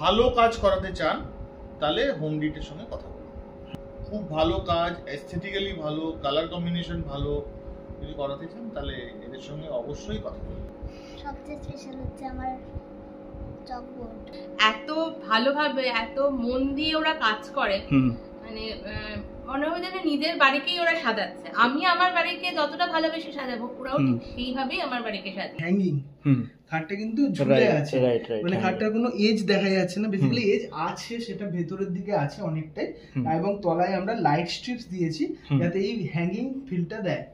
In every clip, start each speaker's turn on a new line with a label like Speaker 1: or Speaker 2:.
Speaker 1: ভালো কাজ করাতে চান তাহলে হোম ডিটের সঙ্গে কথা বলুন। খুব ভালো কাজ, এস্থেটিক্যালি ভালো, কালার কম্বিনেশন ভালো যদি করাতে চান তাহলে এদের সঙ্গে অবশ্যই কথা বলুন।
Speaker 2: সবচেয়ে স্পেশাল হচ্ছে আমার চকবোর্ড।
Speaker 3: এত ভালোভাবে এত মন দিয়ে ওরা কাজ করে, মানে মনে হয় যেন নিজের বাড়িকেই ওরা সাজাচ্ছে। আমি আমার বাড়িকে যতটা ভালোবেসে সাজাবো ওরাও ঠিক সেইভাবেই আমার বাড়িকে সাজায়।
Speaker 4: হ্যাঙ্গিং খাটটা কিন্তু ঝুলে আছে, মানে খাটটার কোনো এজ দেখা যাচ্ছে না, বেসিক্যালি এজ আছে সেটা ভেতরের দিকে আছে অনেকটাই, এবং তলায় আমরা লাইট স্ট্রিপস দিয়েছি যাতে এই হ্যাঙ্গিং ফিলটা দেয়।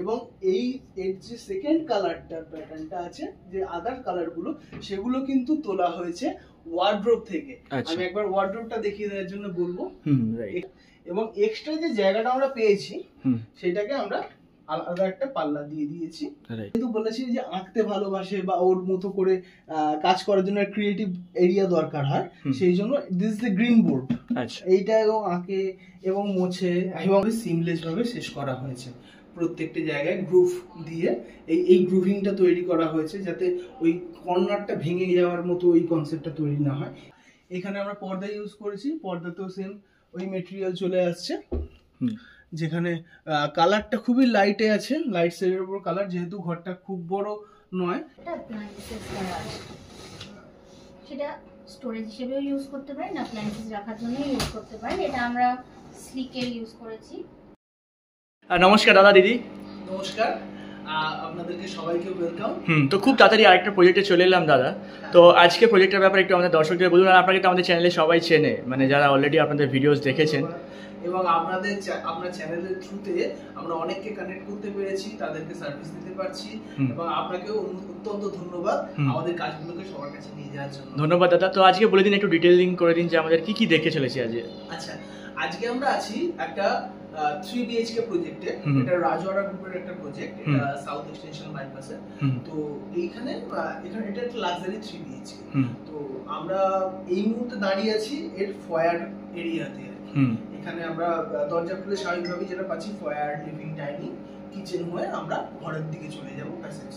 Speaker 4: এবং এই এর যে সেকেন্ড কালারটার প্যাটার্নটা আছে, যে আদার কালার গুলো সেগুলো কিন্তু তোলা হয়েছে ওয়ার্ড্রোব থেকে। আমি একবার ওয়ার্ড্রোবটা দেখিয়ে দেওয়ার জন্য বলবো। এবং এক্সট্রা যে জায়গাটা আমরা পেয়েছি সেটাকে আমরা আলাদা একটা পাল্লা দিয়ে দিয়েছি। কিন্তু বলেছি যে আঁকতে ভালোবাসে বা ওর মতো করে কাজ করার জন্য ক্রিয়েটিভ এরিয়া দরকার হয়, সেই জন্য this is the green board. এইটা এবং আঁকে এবং মোছে এবং সিমলেস ভাবে শেষ করা হয়েছে। প্রত্যেকটা জায়গায় গ্রুভ দিয়ে এই গ্রুভিংটা তৈরি করা হয়েছে যাতে ওই কর্নারটা ভেঙে যাওয়ার মতো ওই কনসেপ্টটা তৈরি না হয়। এখানে আমরা পর্দা ইউজ করেছি, পর্দাতেও সেম ওই মেটেরিয়াল চলে আসছে, যেখানে কালারটা খুবই লাইটে আছে, লাইট শেডের উপর কালার, যেহেতু ঘরটা খুব বড় নয়।
Speaker 2: সেটা স্টোরেজ হিসেবেও ইউজ করতে পারেন, অ্যাপ্লায়েন্সেস রাখার জন্য ইউজ করতে পারেন। এটা আমরা স্লিকের ইউজ করেছি।
Speaker 5: নমস্কার দাদা, দিদি
Speaker 4: নমস্কার, আপনাদেরকে সবাইকে ওয়েলকাম।
Speaker 5: তো খুব তাড়াতাড়ি আরেকটা প্রজেক্টে চলে এলাম দাদা। তো আজকে প্রজেক্টের ব্যাপারে একটু আমাদের দর্শকদের বলুন। আর আপনাকে তো আমাদের চ্যানেলে সবাই চেনে, মানে যারা অলরেডি আপনাদের ভিডিওস দেখেছেন,
Speaker 4: এবং আপনার চ্যানেলের থ্রুতে আমরা অনেককে কানেক্ট করতে পেরেছি, তাদেরকে সার্ভিস দিতে পারছি, এবং আপনাকেও অত্যন্ত ধন্যবাদ আমাদের কাজগুলোকে সবার কাছে নিয়ে যাওয়ার জন্য।
Speaker 5: ধন্যবাদ দাদা। তো আজকে বলে দিন, একটু ডিটেইলিং করে দিন যে আমাদের কি কি দেখে চলেছি আজকে।
Speaker 4: আচ্ছা, আজকে আমরা আছি একটা 3 BHK প্রজেক্টে। এটা রাজওয়াড়া গ্রুপের একটা প্রজেক্ট, এটা সাউথ এক্সটেনশন বাইপাসে। তো এইখানে এটা একটা লাক্সারি 3 BHK। তো আমরা এই মুহূর্তে দাঁড়িয়ে আছি এর ফয়ার এরিয়াতে। এখানে আমরা দরজা খুলে স্বাভাবিকভাবে যেটা পাচ্ছি ফয়ার, লিভিং, ডাইনিং, কিচেন হয়ে আমরা ঘরের দিকে চলে যাব প্যাসেজ।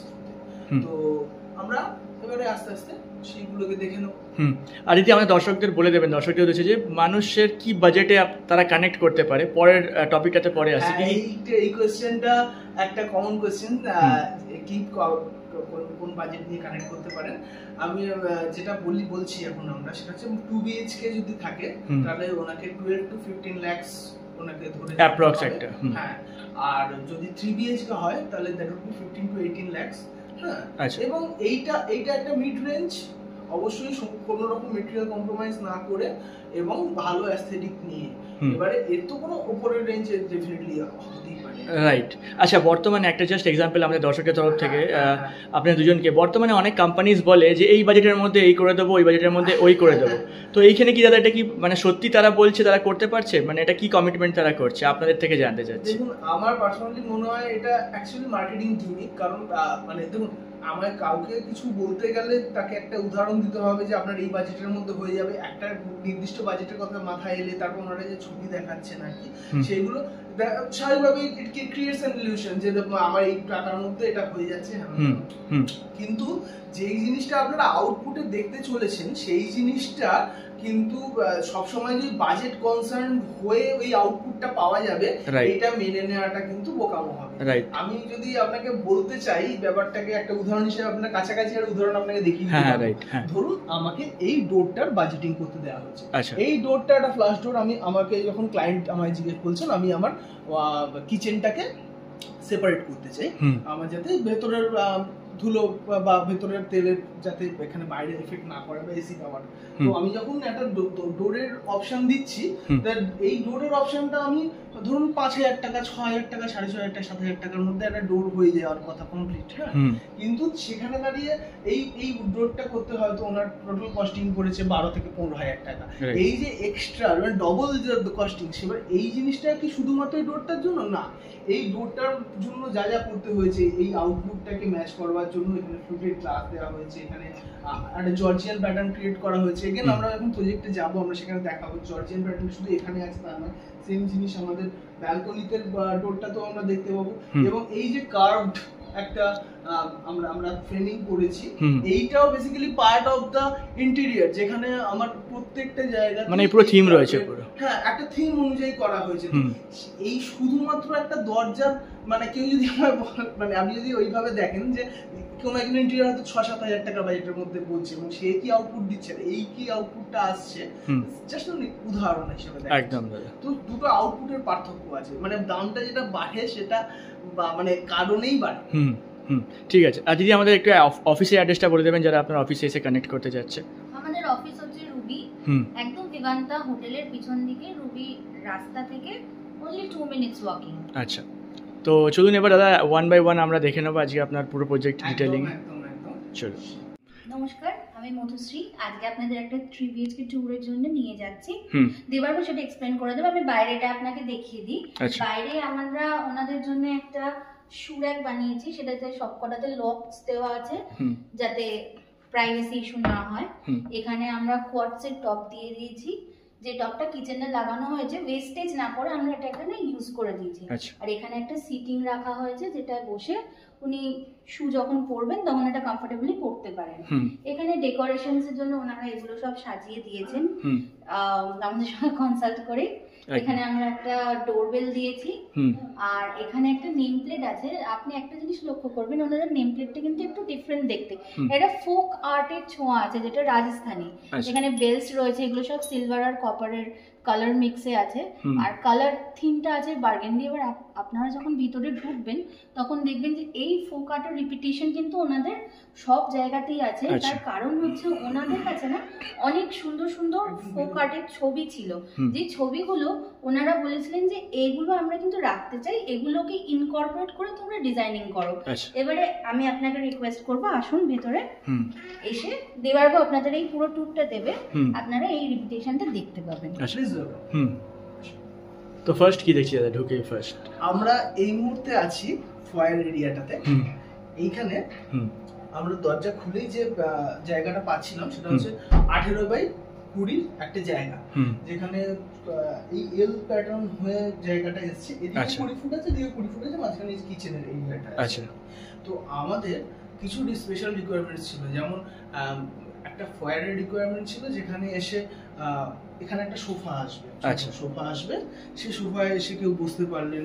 Speaker 4: তো আমরা এবারে আস্তে আস্তে সেইগুলোকে দেখে নেব।
Speaker 5: আর যদি আমাদের দর্শকদের বলে দেবেন, দর্শকদের হচ্ছে যে মানুষের কি বাজেটে তারা কানেক্ট করতে পারে, পরের টপিকটাতে পরে আসি।
Speaker 4: এই কোশ্চেনটা একটা কমন কোশ্চেন, কি কোন বাজেট নিয়ে কানেক্ট করতে পারেন। আমি যেটা বলছি এখন আমরা, সেটা হচ্ছে 2 BHK যদি থাকে তাহলে ওনাকে 12 to 15 lakhs ওনাকে ধরে
Speaker 5: অ্যাপ্রক্স একটা।
Speaker 4: হ্যাঁ, আর যদি 3 BHK হয় তাহলে that will be 15 to 18 lakhs। হ্যাঁ, এবং এইটা একটা মিড রেঞ্জ, অবশ্যই কোনো রকম মেটেরিয়াল কম্প্রোমাইজ না করে এবং ভালো অ্যাস্থেটিক নিয়ে। এবারে এর তো কোনো উপরের রেঞ্জে ডেফিনেটলি হতেই পারে।
Speaker 5: রাইট। আচ্ছা, বর্তমানে একটা জাস্ট এক্সাম্পল আমাদের দর্শকের তরফ থেকে আপনার দুজনকে, বর্তমানে অনেক কোম্পানিজ বলে যে এই বাজেটের মধ্যে এই করে দেবো, ওই বাজেটের মধ্যে ওই করে দেবো। তো এইখানে কি দাদা এটা কি মানে সত্যি তারা বলছে তারা করতে পারছে, মানে এটা কি কমিটমেন্ট তারা করছে, আপনাদের থেকে জানতে চাচ্ছি।
Speaker 4: দেখুন, আমার পার্সোনালি মনে হয় এটা অ্যাকচুয়ালি মার্কেটিং গিমিক। কারণ মানে দেখুন, আমার কাউকে কিছু বলতে গেলে তাকে একটা উদাহরণ দিতে হবে যে আপনার এই বাজেটের মধ্যে হয়ে যাবে। একটা নির্দিষ্ট বাজেটের কথা মাথায় এলে তারপর ওনারা যে ছবি দেখাচ্ছে নাকি সেইগুলো স্বাভাবিকভাবে ইট ক্রিয়েটস অ্যান ইলিউশন যে আমার এই টাকার মধ্যে এটা হয়ে যাচ্ছে। কিন্তু যেই জিনিসটা আপনারা আউটপুটে দেখতে চলেছেন সেই জিনিসটা কিন্তু সবসময় যে বাজেট কনসার্ন হয়ে ওই আউটপুটটা পাওয়া যাবে এটা মেনে নেওয়াটা কিন্তু বোকামো হবে। আমি যদি আপনাকে বলতে চাই ব্যাপারটাকে একটা উদাহরণ হিসেবে, আপনার কাছাকাছি একটা উদাহরণ আপনাকে দেখিয়ে দিই। ধরুন আমাকে এই ডোরটার বাজেটিং করতে দেওয়া হচ্ছে। এই ডোরটা একটা ফ্লাশ ডোর। আমাকে যখন ক্লায়েন্ট আমায় জিজ্ঞেস করছেন, আমি আমার কিচেনটাকে সেপারেট করতে চাই, আমার যাতে ভেতরের ধুলো বা ভেতরের তেলের যাতে এখানে বাইরে এফেক্ট না করে বা এসি পাওয়ার। তো আমি যখন একটা ডোরের অপশন দিচ্ছি, এই ডোরের অপশনটা আমি ধরুন 5,000 টাকা, 6,000 টাকা, 6,500 টাকা, 7,000 টাকার মধ্যে একটা ডোর হয়ে যাওয়ার কথা কমপ্লিট। হ্যাঁ, কিন্তু সেখানে দাঁড়িয়ে এই ডোরটা করতে হয়তো ওনার টোটাল কস্টিং পড়েছে 12 থেকে 15,000 টাকা। এই যে এক্সট্রা মানে ডবল কস্টিং, সেবার এই জিনিসটা কি শুধুমাত্র এই ডোরটার জন্য না, এই ডোরটার জন্য যা যা করতে হয়েছে, এই আউটলুকটাকে ম্যাচ করবার জন্য এখানে ফ্লুটেড গ্লাস দেওয়া হয়েছে, এখানে একটা জর্জিয়ান প্যাটার্ন ক্রিয়েট করা হয়েছে। এগেন আমরা এখন প্রজেক্টে যাবো, আমরা সেখানে দেখাবো জর্জিয়ান প্যাটার্ন শুধু এখানে আছে তা নয়, সেম জিনিস আমাদের ব্যালকনিতে ডোরটা তো আমরা দেখতে পাবো। এবং এই যে কার্ভড একটা আমরা ফ্রেমিং করেছি। এইটাও basically part of the interior, যেখানে আমার প্রত্যেকটা জায়গা
Speaker 5: মানে পুরো থিম রয়েছে পুরো।
Speaker 4: হ্যাঁ, একটা থিম অনুযায়ী করা হয়েছে। এই শুধুমাত্র একটা দরজার মানে কেউ যদি মানে আপনি যদি ওইভাবে দেখেন যে কোনো একজন ইন্টেরিয়র হয়তো 6-7 হাজার টাকা বাজেটের মধ্যে বলছে এবং সে কি আউটপুট দিচ্ছে, এই কি আউটপুটটা আসছে, জাস্ট উদাহরণ হিসেবে দেখেন।
Speaker 5: একদম দাদা।
Speaker 4: তো দুটো আউটপুটের পার্থক্য আছে, মানে দামটা যেটা বাড়ে সেটা মানে কারণেই বাড়ে।
Speaker 5: ঠিক আছে। আর দিদি আমাদের একটু অফিসের অ্যাড্রেসটা বলে দেবেন যারা আপনার অফিসে এসে কানেক্ট করতে যাচ্ছে।
Speaker 2: আমাদের অফিস হচ্ছে রুবি, একদম ভিভান্তা হোটেলের পিছন দিকে, রুবি রাস্তা থেকে only 2 minutes ওয়াকিং।
Speaker 5: আচ্ছা, তো চলুন এবার দাদা 1 by 1 আমরা দেখে নেবো আজকে আপনার পুরো প্রজেক্ট ডিটেইলিং। চলো।
Speaker 2: নমস্কার, আমি মধুশ্রী। আজকে আপনাদের একটা 3 BHK ট্যুরের জন্য নিয়ে যাচ্ছি। দেবারও সেটা এক্সপ্লেন করে দেবো। আমি বাইরেটা আপনাকে দেখিয়ে দিই। বাইরে আমরা ওনাদের জন্য একটা শু র‍্যাক বানিয়েছি, সেটাতে সবকটাতে লকস দেওয়া আছে যাতে প্রাইভেসি ইস্যু না হয়। এখানে আমরা কোয়ার্টসের টপ দিয়ে দিয়েছি, যে টপটা কিচেনে লাগানো হয়েছে, ওয়েস্টেজ না করে আমরা এটা এখানে ইউজ করে দিয়েছি। আর এখানে একটা সিটিং রাখা হয়েছে, যেটা বসে উনি শু যখন পরবেন তখন এটা কমফোর্টেবলি পরতে পারেন। এখানে ডেকোরেশনস এর জন্য ওনারা এগুলো সব সাজিয়ে দিয়েছেন আমাদের সঙ্গে কনসাল্ট করে। এখানে আমরা একটা ডোরবেল দিয়েছি, আর এখানে একটা নেম প্লেট আছে। আপনি একটা জিনিস লক্ষ্য করবেন, ওনাদের নেম প্লেটটা কিন্তু একটু ডিফারেন্ট দেখতে। এটা ফোক আর্টের ছোঁয়া আছে, যেটা রাজস্থানী। এখানে বেলস রয়েছে, এগুলো সব সিলভার আর কপারের কালার মিক্সে আছে। আর কালার থিমটা আছে বার্গেন্ডি। এবার আপনারা যখন ভিতরে ঢুকবেন তখন দেখবেন যে এই ফোক আর্টের রিপিটেশন কিন্তু ওনাদের সব জায়গাতেই আছে। তার কারণ হচ্ছে ওনাদের কাছে না অনেক সুন্দর সুন্দর ফোক আর্টের ছবি ছিল, যে ছবিগুলো ওনারা বলেছিলেন যে এগুলো আমরা কিন্তু রাখতে চাই, এগুলোকে ইনকর্পোরেট করে তোমরা ডিজাইনিং করো। এবারে আমি আপনাকে রিকোয়েস্ট করবো, আসুন ভেতরে এসে দেবারগো আপনাদের এই পুরো ট্যুরটা দেবে, আপনারা এই রিপিটেশনটা দেখতে পাবেন।
Speaker 5: তো ফার্স্ট কি দেখছি দাদা ঢুকে? ফার্স্ট
Speaker 4: আমরা এই মুহূর্তে আছি ফয়ার এরিয়াটাতে। এইখানে আমরা দরজা খুলেই যে জায়গাটা পাচ্ছিলাম সেটা হচ্ছে 18 বাই 20 একটা জায়গা, যেখানে এই এল প্যাটার্ন হয়ে জায়গাটা এসেছে। এদিকে 20 ফুট আছে, এদিকে 20 ফুট আছে, মাঝখানে কিচেনের এরিয়াটা আছে। তো আমাদের কিছু স্পেশাল রিকোয়ারমেন্টস ছিল, যেমন একটা ফয়ারের রিকোয়ারমেন্ট ছিল, যেখানে এসে এখানে একটা সোফা আসবে। সোফা আসবে, সেই সোফায় এসে কেউ বসতে পারলেন।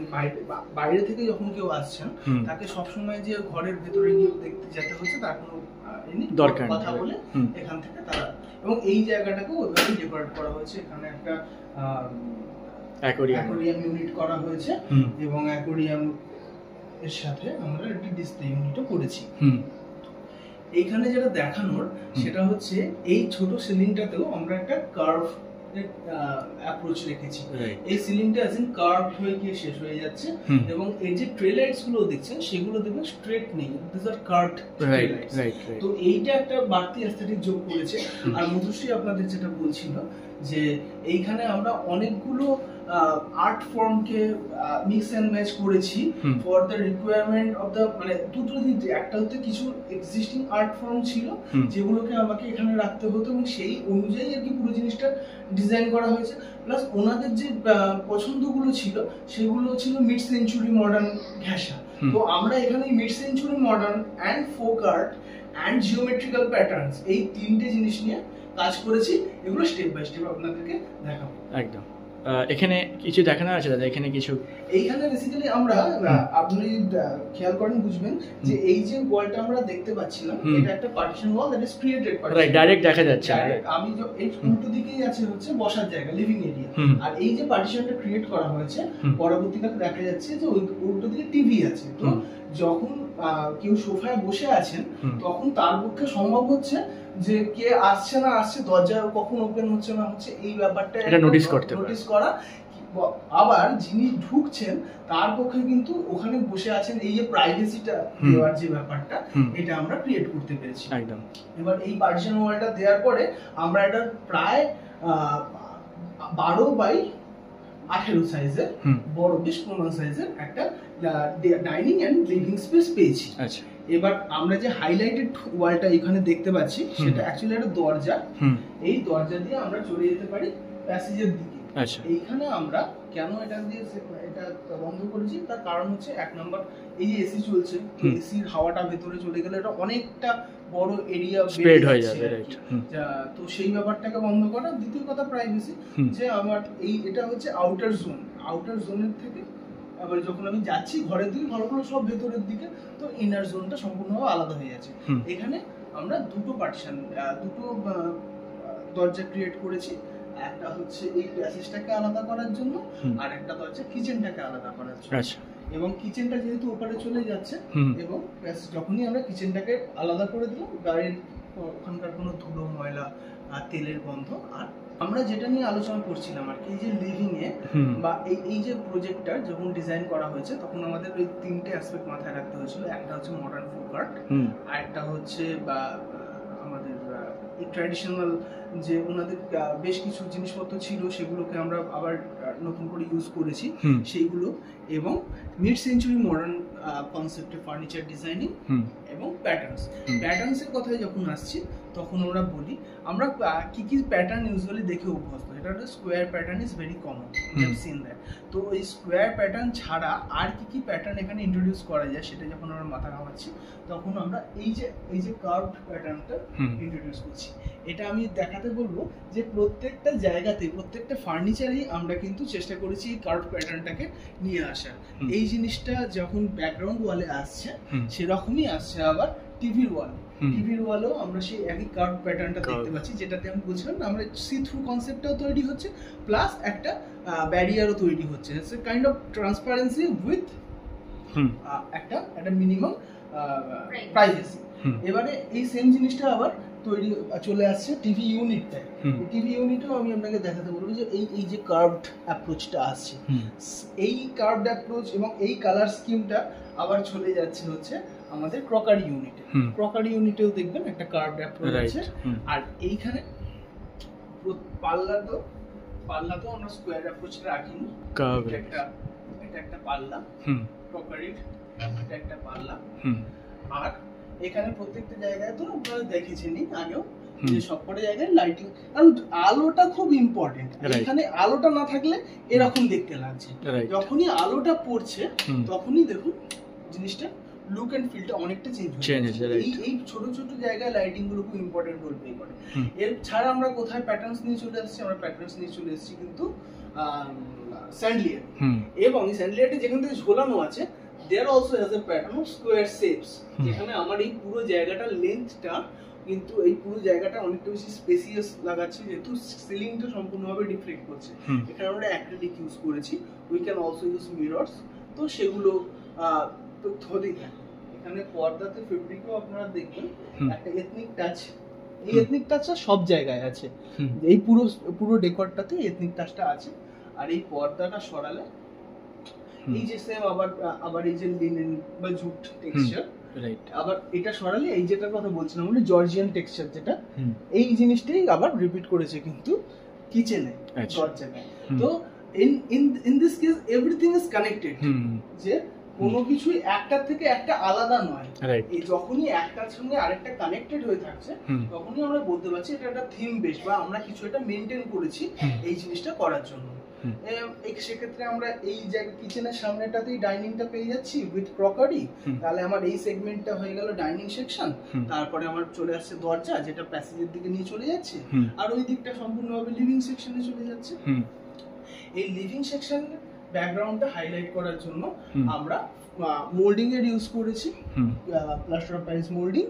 Speaker 4: বাইরে থেকে যখন কেউ আসছেন তাকে সবসময় যে ঘরের ভেতরে গিয়ে দেখতে যেতে হচ্ছে তার কোনো দরকার, কথা বলে এখান থেকে তারা। এবং এই জায়গাটাকেও ওইভাবে ডেকোরেট করা হয়েছে। এখানে একটা অ্যাকোয়ারিয়াম ইউনিট করা হয়েছে, এবং অ্যাকোয়ারিয়াম এর সাথে আমরা একটা ডিসপ্লে ইউনিটও করেছি। এইখানে যেটা দেখানোর সেটা হচ্ছে এই ছোট সিলিংটাতেও আমরা একটা কার্ভ অ্যাপ্রোচ রেখেছি। এই সিলিংটা আসেন কার্ভ হয়ে গিয়ে শেষ হয়ে যাচ্ছে, এবং এই যে ট্রে লাইটস গুলো দেখছেন সেগুলো দেখবেন স্ট্রেট নেই, this are curved tray lights. তো এইটা একটা বাড়তি অ্যাস্থেটিক যোগ করেছে। আর মধুশ্রী আপনাদের যেটা বলছিল যে এইখানে আমরা অনেকগুলো আর্ট ফর্মকে মিক্স এন্ড ম্যাচ করেছি for the requirement of the, মানে দুটো দিক। একটা হচ্ছে কিছু এক্সিস্টিং আর্ট ফর্ম ছিল যেগুলোকে আমাকে এখানে রাখতে হতো, এবং সেই অনুযায়ী আর কি পুরো জিনিসটা ডিজাইন করা হয়েছে। প্লাস ওনাদের যে পছন্দগুলো ছিল সেগুলো ছিল মিড সেঞ্চুরি মডার্ন ঘেঁষা। তো আমরা এখানে mid century modern and folk art and geometrical patterns এই তিনটে জিনিস নিয়ে কাজ করেছি। এগুলো স্টেপ বাই স্টেপ আপনাদেরকে দেখাবো।
Speaker 5: একদম। এখানে কিছু দেখানো আছে দাদা? এখানে কিছু
Speaker 4: এইখানে বেসিক্যালি আমরা, আপনি খেয়াল করেন বুঝবেন যে এই যে ওয়ালটা আমরা দেখতে পাচ্ছিলাম, এটা একটা partition wall that is created partition. Right,
Speaker 5: direct দেখা যাচ্ছে।
Speaker 4: আমি এই উল্টো দিকেই আছে হচ্ছে বসার জায়গা, লিভিং এরিয়া। আর এই যে পার্টিশনটা ক্রিয়েট করা হয়েছে, পরবর্তীকালে দেখা যাচ্ছে যে ওই উল্টো দিকে টিভি আছে। তো যখন কেউ সোফায় বসে আছেন তখন তার পক্ষে সম্ভব হচ্ছে যে কে আসছে না আসছে, দরজা কখন ওপেন হচ্ছে না হচ্ছে, এই ব্যাপারটা নোটিস করা। আবার যিনি ঢুকছেন তার পক্ষে কিন্তু ওখানে বসে আছেন, এই যে প্রাইভেসিটা দেওয়ার যে ব্যাপারটা, এটা আমরা ক্রিয়েট করতে পেরেছি।
Speaker 5: একদম।
Speaker 4: এবার এই পার্টিশন ওয়ালটা দেওয়ার পরে আমরা এটা প্রায় 12 বাই 18 সাইজের বড়, বেশ প্রমাণ সাইজের একটা ডাইনিং এন্ড লিভিং স্পেস পেয়েছি।
Speaker 5: আচ্ছা।
Speaker 4: এবার আমরা যে হাইলাইটেড ওয়ালটা এখানে দেখতে পাচ্ছি সেটা অ্যাকচুয়ালি একটা দরজা। এই দরজা দিয়ে আমরা চলে যেতে পারি প্যাসেজের দিকে।
Speaker 5: আচ্ছা।
Speaker 4: এইখানে আমরা কেন এটা দিয়ে এটা বন্ধ করেছি তার কারণ হচ্ছে, এক নম্বর এই যে এসি চলছে, এসির হাওয়াটা ভেতরে চলে গেলে এটা অনেকটা বড় এরিয়া
Speaker 5: স্প্রেড হয়ে যাবে, রাইট।
Speaker 4: তো সেই ব্যাপারটাকে বন্ধ করা। দ্বিতীয় কথা প্রাইভেসি, যে আমার এটা হচ্ছে আউটার জোন, আউটার জোনের থেকে আবার যখন আমি যাচ্ছি ঘরের দিকে, ঘরগুলো সব ভেতরের দিকে, তো ইনার জোনটা সম্পূর্ণভাবে আলাদা হয়ে যাচ্ছে। এখানে আমরা দুটো পার্টিশন, দুটো দরজা ক্রিয়েট করেছি। একটা হচ্ছে এই প্যাসেজটাকে আলাদা করার জন্য, আর একটা দরজা কিচেনটাকে আলাদা করার জন্য। এবং কিচেনটা যেহেতু ওপারে চলে যাচ্ছে, এবং যখনই আমরা কিচেনটাকে আলাদা করে দিলাম, গাড়ির ওখানকার কোনো ধুলো, ময়লা, তেলের গন্ধ। আর আমরা যেটা নিয়ে আলোচনা করছিলাম আর কি, এই যে লিভিং এ বা এই যে প্রজেক্টটা যখন ডিজাইন করা হয়েছে, তখন আমাদের ওই তিনটে অ্যাসপেক্ট মাথায় রাখতে হয়েছিল। একটা হচ্ছে মডার্ন ফুড কার্ট, আর একটা হচ্ছে বা আমাদের ট্র্যাডিশনাল যে ওনাদের বেশ কিছু জিনিসপত্র ছিল, সেগুলোকে আমরা আবার নতুন করে ইউজ করেছি সেইগুলো, এবং মিড সেঞ্চুরি মডার্ন কনসেপ্টে ফার্নিচার ডিজাইনিং এবং প্যাটার্নসের কথায় যখন আসছি, তখন আমরা বলি আমরা কি কি প্যাটার্ন ইউজুয়ালি দেখে অভ্যস্ত। এটা হচ্ছে square pattern is very common, scene that. তো এই স্কোয়ার প্যাটার্ন ছাড়া আর কি কি প্যাটার্ন এখানে ইন্ট্রোডিউস করা যায়, সেটা যখন আমরা মাথা ঘামাচ্ছি, তখন আমরা এই যে কার্ভড প্যাটার্নটা ইন্ট্রোডিউস করছি। এটা আমি দেখাতে বলবো যে প্রত্যেকটা জায়গাতে, প্রত্যেকটা ফার্নিচারেই আমরা কিন্তু চেষ্টা করেছি এই কার্ভড প্যাটার্নটাকে নিয়ে আসার। এই জিনিসটা যখন ব্যাকগ্রাউন্ড ওয়ালে আসছে, সেরকমই আসছে আবার টিভির ওয়ালে। টিভির ওয়ালেও আমরা সেই একই কার্ভ প্যাটার্নটা দেখতে পাচ্ছি, যেটাতে আমি বলছিলাম আমরা সি থ্রু কনসেপ্টটাও তৈরি হচ্ছে, প্লাস একটা ব্যারিয়ারও তৈরি হচ্ছে। It's a kind of transparency with একটা মিনিমাম প্রাইভেসি। এবারে এই সেম জিনিসটা আবার তৈরি চলে আসছে টিভি ইউনিটটায়। টিভি ইউনিটেও আমি আপনাকে দেখাতে বলবো যে এই যে কার্ভড অ্যাপ্রোচটা আসছে, এই কার্ভড অ্যাপ্রোচ এবং এই কালার স্কিমটা আবার চলে যাচ্ছে হচ্ছে আমাদের ক্রকারি ইউনিটে। ক্রকারি ইউনিটেও দেখবেন একটা কার্ভড অ্যাপ্রোচ আছে। আর এইখানে পাল্লাতেও আমরা স্কোয়ার অ্যাপ্রোচটা রাখিনি, এটা একটা পাল্লা ক্রকারির, এটা একটা পাল্লা। আর এখানে প্রত্যেকটা জায়গায় তো আপনারা দেখেছেনই আগেও যে সবকটা জায়গায় লাইটিং, কারণ আলোটা খুব ইম্পর্টেন্ট। এখানে আলোটা না থাকলে এরকম দেখতে লাগছে, যখনই আলোটা পড়ছে তখনই দেখুন জিনিসটা লুক এন্ড ফিলটা অনেকটা চেঞ্জ হচ্ছে। এই ছোট ছোট জায়গায় লাইটিং গুলো খুব ইম্পর্টেন্ট রোল প্লে করে। এর ছাড়া আমরা কোথায় প্যাটার্নস নিয়ে চলে আসছি, আমরা প্যাটার্নস নিয়ে চলে এসেছি কিন্তু স্যান্ডলিয়ার, এবং এই স্যান্ডলিয়ারটা যেখান থেকে ঝোলানো আছে there also has a pattern of square shapes, যেখানে আমার এই পুরো জায়গাটার লেন্থটা কিন্তু এই পুরো জায়গাটা অনেকটা বেশি স্পেসিয়াস লাগাচ্ছে, যেহেতু সিলিংটা সম্পূর্ণভাবে ডিফ্লেক্ট করছে। এখানে আমরা অ্যাক্রিলিক ইউজ করেছি, we can also use mirrors, তো সেগুলো তো ধরেই থাকে। এখানে পর্দাতে ফেব্রিকও আপনারা দেখবেন একটা এথনিক টাচ, এই এথনিক টাচটা সব জায়গায় আছে, এই পুরো ডেকরটাতে এথনিক টাচটা আছে। আর এই পর্দাটা সরালে এই যে সেম আবার এই যে লিনেন বা জুট টেক্সচার, আবার এটা সরালে এই যেটার কথা বলছিলাম মানে জর্জিয়ান টেক্সচার, যেটা এই জিনিসটাই আবার রিপিট করেছে কিন্তু কিচেনে, দরজায়। তো in this case everything is connected, যে কোনো কিছুই একটার থেকে একটা আলাদা নয়। এই যখনই একটার সঙ্গে আরেকটা কানেক্টেড হয়ে থাকছে, তখনই আমরা বলতে পারছি এটা একটা থিম বেস, বা আমরা কিছু একটা মেনটেন করেছি এই জিনিসটা করার জন্য। সেক্ষেত্রে আমরা এই জায়গা কিচেনের সামনেটাতেই ডাইনিংটা পেয়ে যাচ্ছি উইথ ক্রকারি, তাহলে আমার এই সেগমেন্টটা হয়ে গেল ডাইনিং সেকশন। তারপরে আমার চলে আসছে দরজা, যেটা প্যাসেজের দিকে নিয়ে চলে যাচ্ছে, আর ওই দিকটা সম্পূর্ণভাবে লিভিং সেকশনে চলে যাচ্ছে। এই লিভিং সেকশন ব্যাকগ্রাউন্ডটা হাইলাইট করার জন্য আমরা মোল্ডিং এর ইউজ করেছি, প্লাস্টার অফ প্যারিস মোল্ডিং,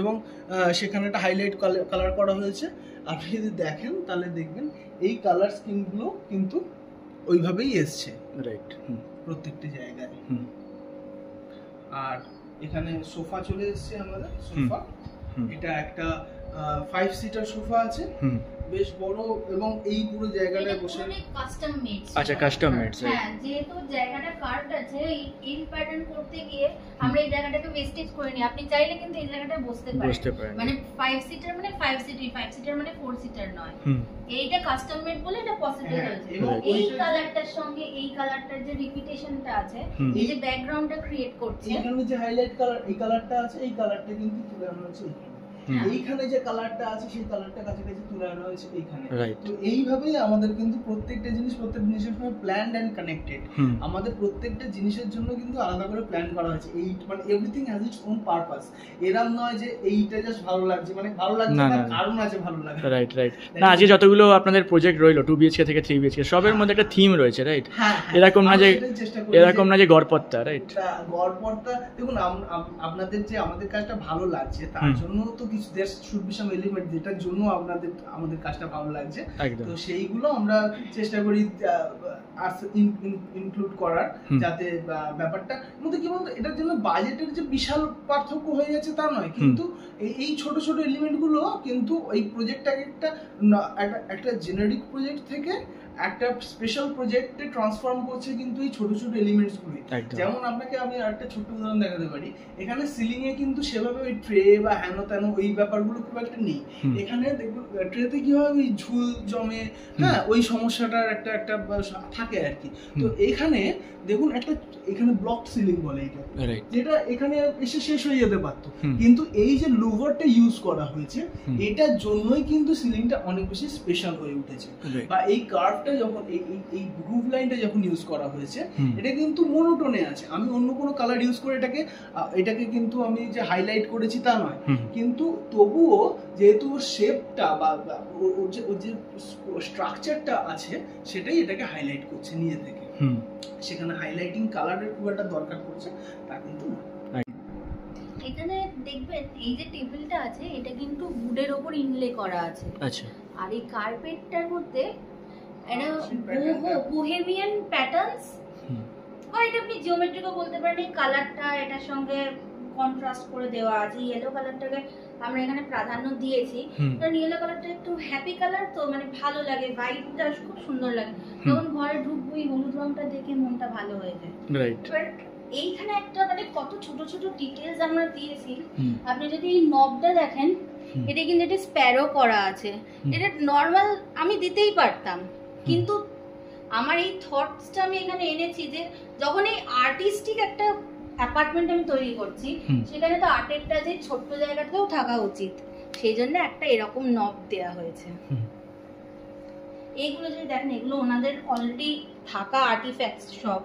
Speaker 4: এবং সেখানে একটা হাইলাইট কালার করা হয়েছে। আপনি যদি দেখেন তাহলে দেখবেন এই কালার স্কিমগুলো কিন্তু ওইভাবেই এসছে, রাইট, প্রত্যেকটা জায়গায়। আর এখানে সোফা চলে এসছে আমাদের, সোফা এটা একটা 5 সিটার সোফা আছে, বেশ বড়, এবং এই পুরো জায়গাটায় বসে
Speaker 2: কাস্টম মেড।
Speaker 5: আচ্ছা, কাস্টম মেড।
Speaker 2: হ্যাঁ, যেহেতু জায়গাটা কার্ভড আছে, এই প্যাটার্ন করতে গিয়ে আমরা এই জায়গাটাকে ওয়েস্টেজ করে নি। আপনি চাইলে কিন্তু এই জায়গাটায় বসতে পারেন, মানে 5 সিটার মানে 5 সিটার মানে 4 সিটার নয়। এইটা কাস্টম মেড বলে এটা পসিবল হয়েছে। এবং এই কালারটার সঙ্গে এই কালারটার যে রিপিটেশনটা আছে, এই যে ব্যাকগ্রাউন্ডটা ক্রিয়েট করছে,
Speaker 4: এখানে যে হাইলাইট কালার এই কালারটা আছে, এই কালারটা কিন্তু তুলে আনা হয়েছে এইখানে যে কালারটা আছে সেই কালারটা কাছাকাছি তুলে আনা হয়েছে এইখানে।
Speaker 5: Right.
Speaker 4: তো এইভাবেই আমাদের কিন্তু প্রত্যেকটা জিনিসের সঙ্গে প্ল্যান্ড অ্যান্ড কানেক্টেড। আমাদের প্রত্যেকটা জিনিসের জন্য কিন্তু আলাদা করে প্ল্যান করা হয়েছে। এই মানে everything has its own purpose. এরকম নয় যে এইটা জাস্ট ভালো লাগছে, মানে ভালো লাগছে না, কারণ আছে ভালো লাগে।
Speaker 5: Right right. না আজকে যতগুলো আপনাদের প্রজেক্ট রইলো 2 BHK থেকে 3 BHK সবের মধ্যে একটা থিম রয়েছে, রাইট? এরকম না যে গড়পড়তা, রাইট?
Speaker 4: গড়পড়তা দেখুন, আপনাদের যে আমাদের কাজটা ভালো লাগছে তার জন্য তো কিছু দেশ শুড বি সাম এলিমেন্ট যেটার জন্য আমাদের কাজটা ভালো লাগছে, তো সেইগুলো আমরা চেষ্টা করি ইনক্লুড করার, যাতে ব্যাপারটা মধ্যে কি বলতো, এটার জন্য বাজেটের যে বিশাল পার্থক্য হয়ে যাচ্ছে তা নয়, কিন্তু এই ছোট ছোট এলিমেন্ট গুলো কিন্তু এই প্রজেক্টটাকে একটা জেনারিক প্রজেক্ট থেকে একটা স্পেশাল প্রজেক্টে ট্রান্সফর্ম করছে কিন্তু এই ছোট ছোট এলিমেন্টস গুলি। যেমন আপনাকে আমি আরেকটা ছোট্ট উদাহরণ দেখাতে পারি, এখানে সিলিং এ কিন্তু সেভাবে ওই ট্রে বা হেন তেন ওই ব্যাপারগুলো খুব একটা নেই। এখানে দেখুন ট্রেতে কি হয়, ওই ঝুল জমে, হ্যাঁ, ওই সমস্যাটার একটা থাকে আর কি। তো এখানে দেখুন এখানে ব্লক সিলিং বলে এটা, যেটা এখানে এসে শেষ হয়ে যেতে পারতো, কিন্তু এই যে লুভারটা ইউজ করা হয়েছে এটার জন্যই কিন্তু সিলিংটা অনেক বেশি স্পেশাল হয়ে উঠেছে। বা এই কার্ভটা যখন এই গ্রুভ লাইনটা যখন ইউজ করা হয়েছে, এটা কিন্তু মোনোটোনে আছে। আমি অন্য কোনো কালার ইউজ করে এটাকে কিন্তু আমি যে হাইলাইট করেছি তা নয়, কিন্তু তবুও যেহেতু ওর শেপটা বা ওর যে স্ট্রাকচারটা আছে সেটাই এটাকে হাইলাইট করছে নিজে থেকে। সেখানে হাইলাইটিং কালারের খুব একটা দরকার পড়ছে তা কিন্তু না।
Speaker 2: এখানে দেখবেন এই যে টেবিলটা আছে এটা কিন্তু উডের ওপর ইনলে করা আছে।
Speaker 5: আচ্ছা।
Speaker 2: আর এই কার্পেটটার মধ্যে একটা বোহেমিয়ান প্যাটার্নস, বা এটা আপনি জিওমেট্রিকও বলতে পারেন। এই কালারটা এটার সঙ্গে কন্ট্রাস্ট করে দেওয়া আছে। ইয়েলো কালারটাকে আমরা এখানে প্রাধান্য দিয়েছি, কারণ ইয়েলো কালারটা একটু হ্যাপি কালার, তো মানে ভালো লাগে, ভাইবটা খুব সুন্দর লাগে। যখন ঘরে ঢুকবো এই হলুদ রংটা দেখে মনটা ভালো হয়ে যায়। রাইট। এইখানে একটা মানে কত ছোট ছোট ডিটেলস আমরা দিয়েছি। আপনি যদি এই নবটা দেখেন, এটা কিন্তু এটা স্প্যারো করা আছে। এটা নর্মাল আমি দিতেই পারতাম, কিন্তু আমার এই থটসটা আমি এখানে এনেছি যে যখন এই আর্টিস্টিক একটা অ্যাপার্টমেন্ট আমি তৈরি করছি, সেখানে তো আর্টেরটা যে ছোট্ট জায়গাটাতেও থাকা উচিত, সেই জন্য একটা এরকম নব দেয়া হয়েছে। এইগুলো যদি দেখেন, এগুলো ওনাদের অলরেডি থাকা আর্টিফ্যাক্টস সব,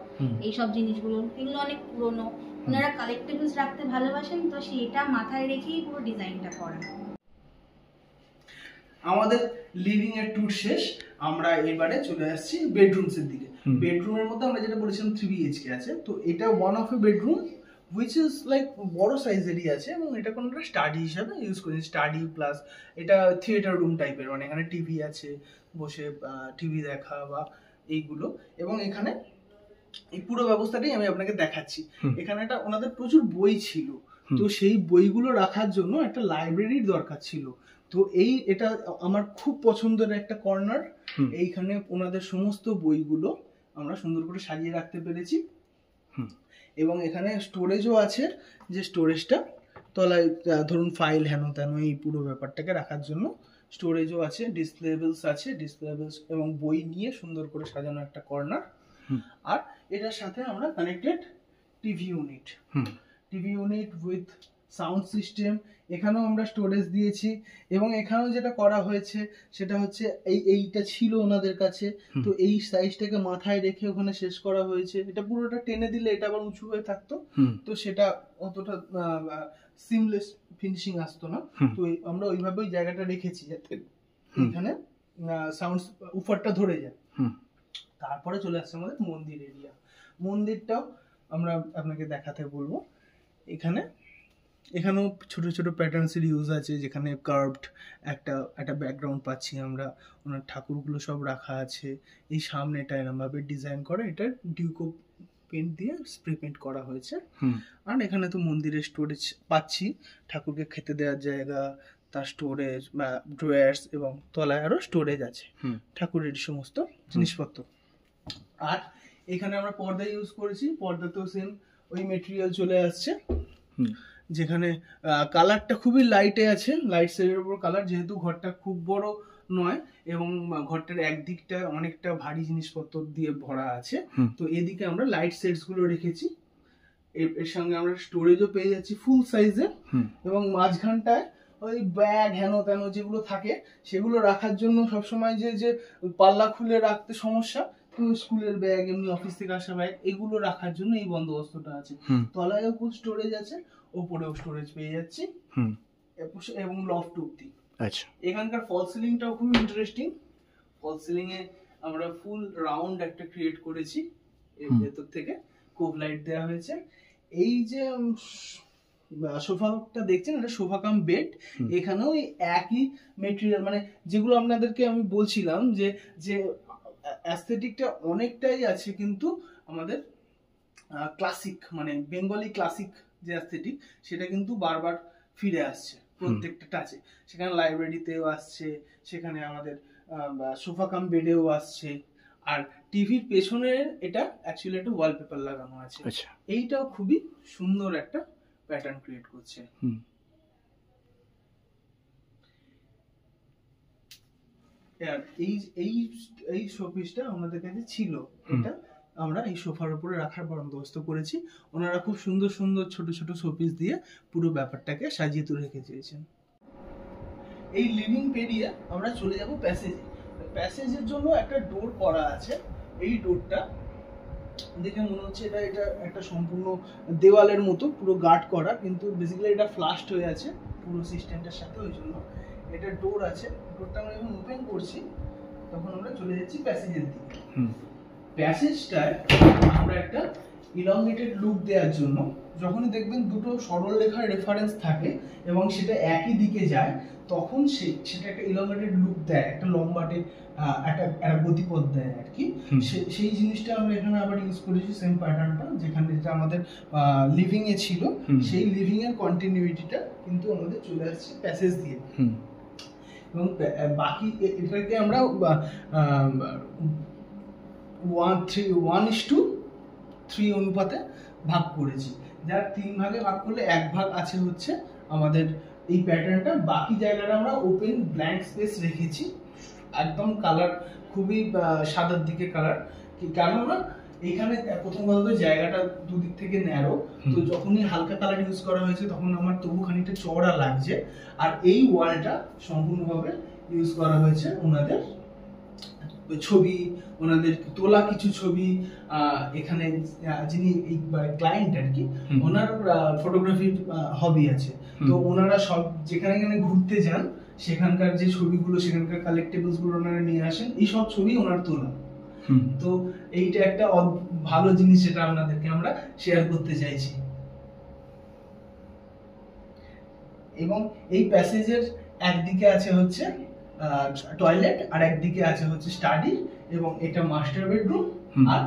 Speaker 2: এইসব জিনিসগুলো এগুলো অনেক পুরনো, ওনারা কালেক্টেবলস রাখতে ভালোবাসেন, তো সেটা মাথায় রেখেই পুরো ডিজাইনটা করা।
Speaker 4: আমাদের লিভিং এর ট্যুর শেষ, আমরা এবারে চলে আসছি বেডরুমস এর দিকে। বেডরুমের মধ্যে আমরা যেটা বলেছিলাম 3 BHK আছে, তো এটা one of A bedroom which is like বড় সাইজেরই আছে, এবং এটা কোনো স্টাডি হিসাবে ইউজ করেছি। স্টাডি প্লাস এটা থিয়েটার রুম টাইপের, মানে এখানে টিভি আছে, বসে টিভি দেখা বা এইগুলো। এবং এখানে এই পুরো ব্যবস্থাটাই আমি আপনাকে দেখাচ্ছি। এখানে একটা ওনাদের প্রচুর বই ছিল, তো সেই বইগুলো রাখার জন্য একটা লাইব্রেরির দরকার ছিল। তো এটা আমার খুব পছন্দের একটা কর্নার। এইখানে ওনাদের সমস্ত বইগুলো আমরা সুন্দর করে সাজিয়ে রাখতে পেরেছি, এবং এখানে স্টোরেজও আছে, যে স্টোরেজটা তলায় ধরুন ফাইল হেন তেন এই পুরো ব্যাপারটাকে রাখার জন্য স্টোরেজও আছে, ডিসপ্লেবেলস আছে, ডিসপ্লেবেলস এবং বই নিয়ে সুন্দর করে সাজানো একটা কর্নার। আর এটার সাথে আমরা connected TV unit with sound system, এখানেও আমরা স্টোরেজ দিয়েছি। এবং এখানেও যেটা করা হয়েছে সেটা হচ্ছে এইটা ছিল ওনাদের কাছে, তো এই সাইজটাকে মাথায় রেখে ওখানে শেষ করা হয়েছে। এটা পুরোটা টেনে দিলে এটা আবার উঁচু হয়ে থাকতো, তো সেটা অতটা সিমলেস ফিনিশিং আসতো না। তো আমরা ওইভাবে ওই জায়গাটা রেখেছি যাতে এখানে সাউন্ড উফারটা ধরে যায়। তারপরে চলে আসছে আমাদের মন্দির এরিয়া। মন্দিরটাও আমরা আপনাকে দেখাতে বলবো। এখানেও ছোট ছোট প্যাটার্নসের ইউজ আছে, যেখানে কার্ভড একটা ব্যাকগ্রাউন্ড পাচ্ছি আমরা, ওনার ঠাকুরগুলো সব রাখা আছে। এই সামনেটা এরমভাবে ডিজাইন করা, এটা ডিউকো পেন্ট দিয়ে স্প্রে পেন্ট করা হয়েছে। আর এখানে তো মন্দিরের স্টোরেজ পাচ্ছি, ঠাকুরকে খেতে দেওয়ার জায়গা, তার স্টোরেজ বা ড্রয়ার্স, এবং তলায় আরো স্টোরেজ আছে ঠাকুরের সমস্ত জিনিসপত্র। আর এখানে আমরা পর্দা ইউজ করেছি, পর্দাতেও সেম ওই মেটেরিয়াল চলে আসছে, যেখানে কালারটা খুবই লাইটে আছে, লাইট শেডের উপর কালার, যেহেতু ঘরটা খুব বড় নয় এবং ঘরটার একদিকটা অনেকটা ভারী জিনিসপত্র দিয়ে ভরা আছে, তো এদিকে আমরা লাইট শেডস গুলো রেখেছি। এর সঙ্গে আমরা স্টোরেজও পেয়ে যাচ্ছি ফুল সাইজের, এবং মাঝখানটায় ওই ব্যাগ হেন তেন যেগুলো থাকে সেগুলো রাখার জন্য সবসময় যে পাল্লা খুলে রাখতে সমস্যা, তো স্কুলের ব্যাগ এমনি অফিস থেকে আসা ব্যাগ এগুলো রাখার জন্য এই বন্দোবস্তটা আছে। তলায়ও ফুল স্টোরেজ আছে, ওপরেও স্টোরেজ পেয়ে যাচ্ছি এবং লফট অব্দি। আচ্ছা, এখানকার ফল সিলিংটাও খুব ইন্টারেস্টিং। ফল সিলিং এ আমরা ফুল রাউন্ড একটা ক্রিয়েট করেছি, এর ভেতর থেকে কোভ লাইট দেওয়া হয়েছে। এই যে সোফাটা দেখছেন এটা সোফা কাম বেড, এখানেও একই মেটেরিয়াল, মানে যেগুলো আপনাদেরকে আমি বলছিলাম যে যে অ্যাস্থেটিকটা অনেকটাই আছে, কিন্তু আমাদের ক্লাসিক মানে বেঙ্গলি ক্লাসিক যে অ্যাস্থেটিক সেটা কিন্তু বারবার ফিরে আসছে প্রত্যেকটা টাচে। সেখানে লাইব্রেরিতেও আসছে, সেখানে আমাদের সোফা কাম বেডেও আসছে। আর টিভির পেছনে এটা অ্যাকচুয়ালি একটা ওয়ালপেপার লাগানো আছে। এইটাও খুবই সুন্দর একটা প্যাটার্ন ক্রিয়েট করছে। এই শোপিসটা আমাদের কাছে ছিল, এটা আমরা এই সোফার উপরে রাখার বন্দোবস্ত করেছি। ওনারা খুব সুন্দর সুন্দর ছোট ছোট শোপিস দিয়ে পুরো ব্যাপারটাকে সাজিয়ে তুলে রেখে চেয়েছেন। এই লিভিং পেরিয়ে আমরা চলে যাব প্যাসেজে। প্যাসেজের জন্য একটা ডোর করা আছে। এই ডোরটা দেখে মনে হচ্ছে এটা একটা সম্পূর্ণ দেওয়ালের মতো পুরো গার্ড করা, কিন্তু বেসিক্যালি এটা ফ্লাশড হয়ে আছে পুরো সিস্টেমটার সাথে, ওই জন্য এটা ডোর আছে। ডোরটা আমরা যখন ওপেন করছি তখন আমরা চলে যাচ্ছি প্যাসেজের দিকে। প্যাসেজটায় আমরা একটা ইলংগেটেড লুক দেওয়ার জন্য, যখনই দেখবেন দুটো সরল রেখার রেফারেন্স থাকে এবং সেটা একই দিকে যায়, তখন সেটা একটা ইলংগেটেড লুক দেয়, একটা লম্বাটে একটা গতিপথ দেয় আর কি। সেই জিনিসটা আমরা এখানে আবার ইউজ করেছি, সেম প্যাটার্নটা যেখানে যেটা আমাদের লিভিং এ ছিল, সেই লিভিং এর কন্টিনিউইটিটা কিন্তু আমাদের চলে আসছে প্যাসেজ দিয়ে। এবং বাকি এটাকে আমরা 1:3 অনুপাতে ভাগ করেছি, যার 3 ভাগে ভাগ করলে 1 ভাগ আছে হচ্ছে আমাদের এই প্যাটার্নটা। বাকি জায়গাটা আমরা ওপেন ব্ল্যাঙ্ক স্পেস রেখেছি, একদম কালার খুবই সাদার দিকে কালার, কারণ আমরা এখানে প্রথম কথা জায়গাটা দুদিক থেকে ন্যারো, তো যখনই হালকা কালার ইউজ করা হয়েছে তখন আমার তবু খানিকটা চওড়া লাগছে। আর এই ওয়ালটা সম্পূর্ণভাবে ইউজ করা হয়েছে ওনাদের ছবি, ওনাদের তোলা কিছু ছবি। এখানে যিনি এই ক্লায়েন্ট আর কি, ওনার ফটোগ্রাফির হবি আছে, তো ওনারা সব যেখানে ঘুরতে যান সেখানকার যে ছবিগুলো, সেখানকার কালেক্টেবলস গুলো ওনারা নিয়ে আসেন, এই সব ছবি ওনার তোলা। তো এইটা একটা ভালো জিনিস, যেটা আপনাদেরকে আমরা শেয়ার করতে চাইছি। এবং এই প্যাসেজের একদিকে আছে হচ্ছে টয়লেট, আর একদিকে আছে হচ্ছে স্টাডি, এবং এটা মাস্টার বেডরুম, আর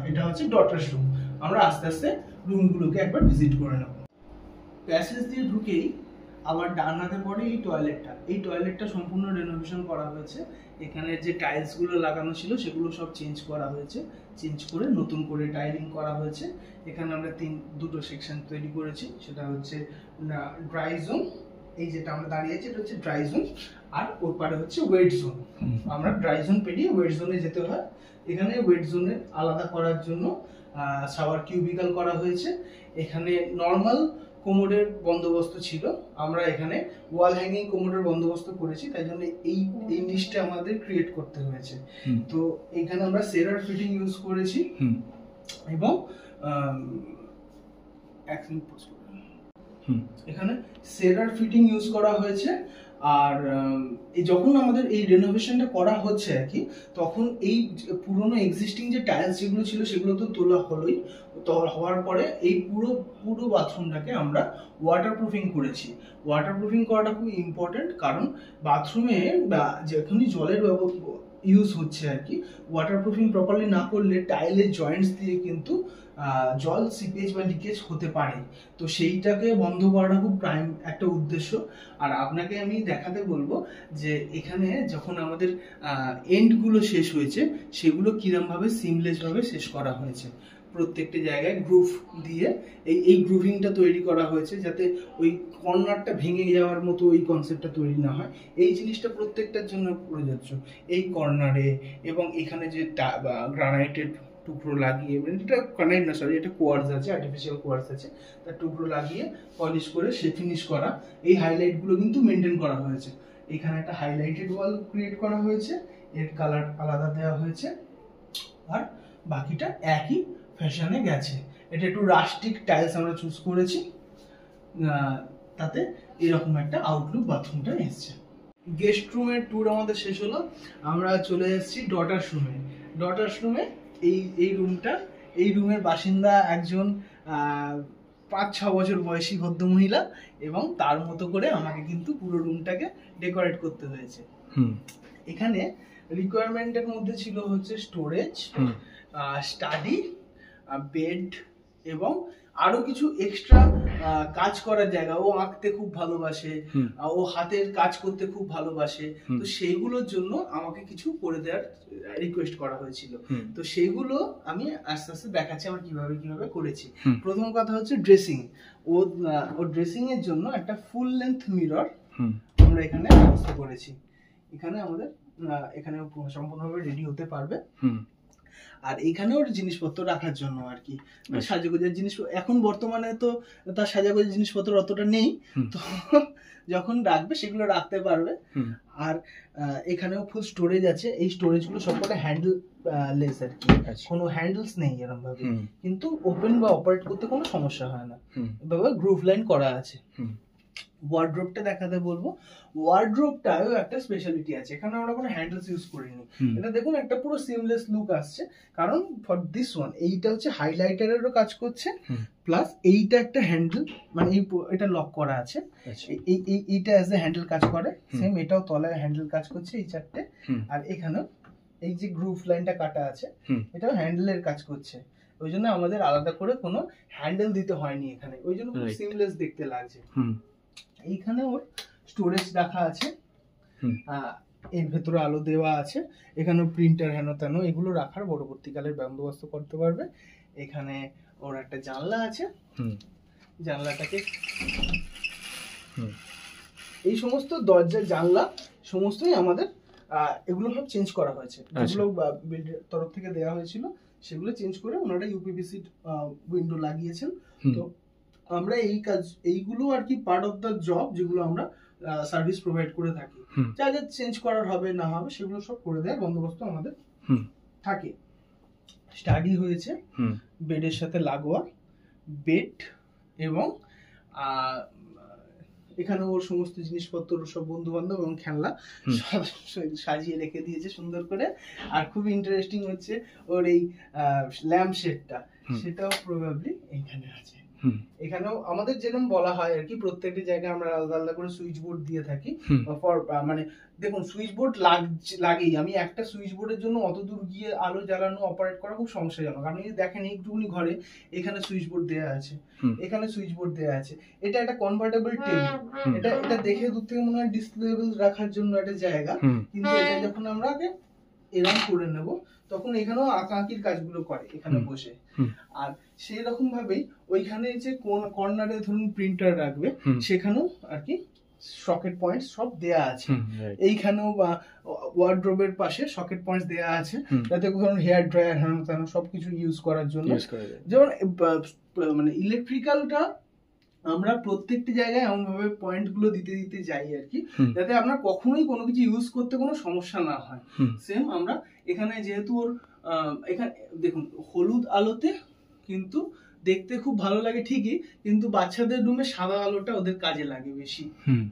Speaker 4: এটা হচ্ছে ডটার্স রুম। আমরা আস্তে আস্তে রুমগুলোকে একবার ভিজিট করে নেব। প্যাসেজ দিয়ে ঢুকেই আবার ডান হাতে পড়ে এই টয়লেটটা। এই টয়লেটটা সম্পূর্ণ রেনোভেশন করা হয়েছে। এখানে যে টাইলসগুলো লাগানো ছিল সেগুলো সব চেঞ্জ করা হয়েছে, চেঞ্জ করে নতুন করে টাইলিং করা হয়েছে। এখানে আমরা দুটো সেকশন তৈরি করেছি, সেটা হচ্ছে ড্রাই জোন, এই যেটা আমরা দাঁড়িয়ে আছি এটা হচ্ছে ড্রাই জোন, আর ওর পারে হচ্ছে ওয়েট জোন। আমরা ড্রাই জোন পেরিয়ে ওয়েট জোনে যেতে হয়। এখানে ওয়েট জোনে আলাদা করার জন্য শাওয়ার কিউবিকাল করা হয়েছে। এখানে নর্মাল কোমোডের বন্দোবস্ত ছিল, আমরা এখানে ওয়াল হ্যাঙ্গিং কোমোডের বন্দোবস্ত করেছি, তাই জন্য এই নিচটা আমাদের ক্রিয়েট করতে হয়েছে। তো এখানে আমরা সেরার ফিটিং ইউজ করেছি, এবং এখানে সেরার ফিটিং ইউজ করা হয়েছে। আর যখন আমাদের এই রেনোভেশনটা করা হচ্ছে আর কি, তখন এই পুরনো এক্সিস্টিং যে টাইলস যেগুলো ছিল সেগুলো তো তোলা হলোই, হওয়ার পরে এই পুরো বাথরুমটাকে আমরা ওয়াটারপ্রুফিং করেছি। ওয়াটারপ্রুফিং করাটা খুব ইম্পর্টেন্ট, কারণ বাথরুমে যখনই জলের ইউজ হচ্ছে আর কি, ওয়াটারপ্রুফিং প্রপারলি না করলে টাইলের জয়েন্টস দিয়ে কিন্তু জল সিপেজ বা লিকেজ হতে পারে। তো সেইটাকে বন্ধ করাটা খুব প্রাইম একটা উদ্দেশ্য। আর আপনাকে আমি দেখাতে বলবো যে এখানে যখন আমাদের এন্ডগুলো শেষ হয়েছে সেগুলো কিরমভাবে সিমলেসভাবে শেষ করা হয়েছে। প্রত্যেকটা জায়গায় গ্রুভ দিয়ে এই গ্রুভিংটা তৈরি করা হয়েছে, যাতে ওই কর্নারটা ভেঙে যাওয়ার মতো ওই কনসেপ্টটা তৈরি না হয়। এই জিনিসটা প্রত্যেকটার জন্য প্রযোজ্য। এই কর্নারে এবং এখানে যে গ্রানাইটেড টুকরো লাগিয়ে, মানে এটা গ্রানাইট না সরি, এটা কোয়ার্টজ আছে, আর্টিফিশিয়াল কোয়ার্টজ আছে, তার টুকরো লাগিয়ে পলিশ করে সে ফিনিশ করা। এই হাইলাইট গুলো কিন্তু মেনটেন করা হয়েছে। এখানে একটা হাইলাইটেড ওয়াল ক্রিয়েট করা হয়েছে, এর কালার আলাদা দেওয়া হয়েছে, আর বাকিটা একই ফ্যাশনে গেছে। এটা একটু রাস্টিক টাইলস আমরা চুজ করেছি, তাতে এরকম একটা আউটলুক বাথরুমটা এসছে। গেস্ট রুমের ট্যুর আমাদের শেষ হলো, আমরা চলে এসেছি ডটার্স রুমে। ডটার্স রুমে এই রুমটা, এই রুমের বাসিন্দা একজন 5-6 বছর বয়সী ভদ্রমহিলা, এবং তার মতো করে আমাকে কিন্তু পুরো রুমটাকে ডেকোরেট করতে হয়েছে। এখানে রিকোয়ারমেন্টের মধ্যে ছিল হচ্ছে স্টোরেজ, স্টাডি, বেড এবং আরো কিছু এক্সট্রা কাজ করার জায়গা। ও আঁকতে খুব ভালোবাসে, ও হাতের কাজ করতে খুব ভালোবাসে, তো সেইগুলোর জন্য আমাকে কিছু করে দেওয়ার রিকোয়েস্ট করা হয়েছিল। তো সেইগুলো আমি আস্তে আস্তে দেখাচ্ছি আমরা কিভাবে কিভাবে করেছি। প্রথম কথা হচ্ছে ড্রেসিং। ও ড্রেসিং এর জন্য একটা ফুল লেন্থ মিরর আমরা এখানে ব্যবস্থা করেছি। এখানে আমাদের এখানে সম্পূর্ণভাবে রেডি হতে পারবে। আর এইখানে ওর জিনিসপত্র রাখার জন্য আর কি, সাজাগোজার জিনিস। এখন বর্তমানে তো তার সাজাগোজার জিনিসপত্র অতটা নেই, তো যখন রাখবে সেগুলো রাখতে পারবে। আর এখানেও ফুল স্টোরেজ আছে। এই স্টোরেজ গুলো সবকটা হ্যান্ডেল লেস আর কি, কোনো হ্যান্ডেলস নেই এরকম ভাবে, কিন্তু ওপেন বা অপারেট করতে কোনো সমস্যা হয় না। এভাবে গ্রুভ লাইন করা আছে। ওয়ার্ড্রোবটা দেখাতে বলবো। ওয়ার্ড্রোবটাও একটা স্পেশালিটি আছে, এখানে আমরা কোনো হ্যান্ডেলস ইউজ করিনি। এটা দেখুন একটা পুরো সিমলেস লুক আসছে, কারণ ফর দিস ওয়ান এইটা হচ্ছে হাইলাইটারেরও কাজ করছে, প্লাস এইটা একটা হ্যান্ডেল, মানে এটা লক করা আছে, এইটা অ্যাজ এ হ্যান্ডেল কাজ করে। সেম এটাও তলায় হ্যান্ডেল কাজ করছে, এই চারটে। আর এখানেও এই যে গ্রুভ লাইনটা কাটা আছে, এটাও হ্যান্ডেলের কাজ করছে। ওই জন্য আমাদের আলাদা করে কোনো হ্যান্ডেল দিতে হয়নি এখানে, ওই জন্য খুব সিমলেস দেখতে লাগছে। এইখানে ওর স্টোরেজ রাখা আছে, এর ভেতরে আলো দেওয়া আছে, এখানে প্রিন্টার হেন তেন এগুলো রাখার পরবর্তীকালের বন্দোবস্ত করতে পারবে। এখানে ওর একটা জানলা আছে, জানলাটাকে এই সমস্ত দরজা জানলা সমস্তই আমাদের এগুলো সব চেঞ্জ করা হয়েছে, যেগুলো বিল্ডের তরফ থেকে দেওয়া হয়েছিল সেগুলো চেঞ্জ করে ওনারা ইউপিভিসি উইন্ডো লাগিয়েছেন। তো আমরা এইগুলো আর কি পার্ট অফ দ্য জব, যেগুলো আমরা সার্ভিস প্রোভাইড করে থাকি। যা যা চেঞ্জ করার হবে না হবে সেগুলো সব করে দেওয়ার বন্দোবস্ত আমাদের থাকে। স্টাডি হয়েছে, বেডের সাথে লাগোয়া বেড, এবং এখানে ওর সমস্ত জিনিসপত্র, সব বন্ধু বান্ধব এবং খেলনা সাজিয়ে রেখে দিয়েছে সুন্দর করে। আর খুব ইন্টারেস্টিং হচ্ছে ওর এই ল্যাম্প শেডটা, সেটাও প্রবাবলি এইখানে আছে। এখানেও আমাদের যেরকম বলা হয় আর কি, প্রত্যেকটি জায়গায় আমরা আলাদা আলাদা করে সুইচ বোর্ড দিয়ে থাকি। মানে দেখুন সুইচ বোর্ড লাগেই, আমি একটা সুইচ বোর্ডের জন্য অত দূর গিয়ে আলো জ্বালানো অপারেট করা খুব সমস্যাজনক। আপনি দেখেন একটুখানি ঘরে এখানে সুইচ বোর্ড দেওয়া আছে, এখানে সুইচ বোর্ড দেওয়া আছে, এটা একটা কনভার্টেবল টেবিল, এটা দেখে দূর থেকে মনে হয় ডিসপ্লেবল রাখার জন্য একটা জায়গা, কিন্তু এটা যখন আমরা এরকম করে নেব তখন এখানেও আঁকাআঁকির কাজগুলো করে এখানে বসে। আর সেই রকম ভাবেই ওইখানে যে কর্নারে ধরুন প্রিন্টার রাখবে, সেখানেও আর কি সকেট পয়েন্ট সব দেয়া আছে। এইখানেও ওয়ার্ড্রোবের পাশে সকেট পয়েন্ট দেয়া আছে, যাতে ধরুন হেয়ার ড্রায়ার হ্যান ত্যান সবকিছু ইউজ করার জন্য। যেমন মানে ইলেকট্রিক্যালটা আমরা প্রত্যেকটি জায়গায় এমন ভাবে পয়েন্ট গুলো দিতে দিতে যাই আর কি, যাতে আপনার কখনোই কোনো কিছু ইউজ করতে কোনো সমস্যা না হয়। সেম আমরা এখানে যেহেতু ওর এখানে দেখুন হলুদ আলোতে কিন্তু দেখতে খুব ভালো লাগে ঠিকই, কিন্তু বাচ্চাদের রুমে সাদা আলোটা ওদের কাজে লাগে বেশি,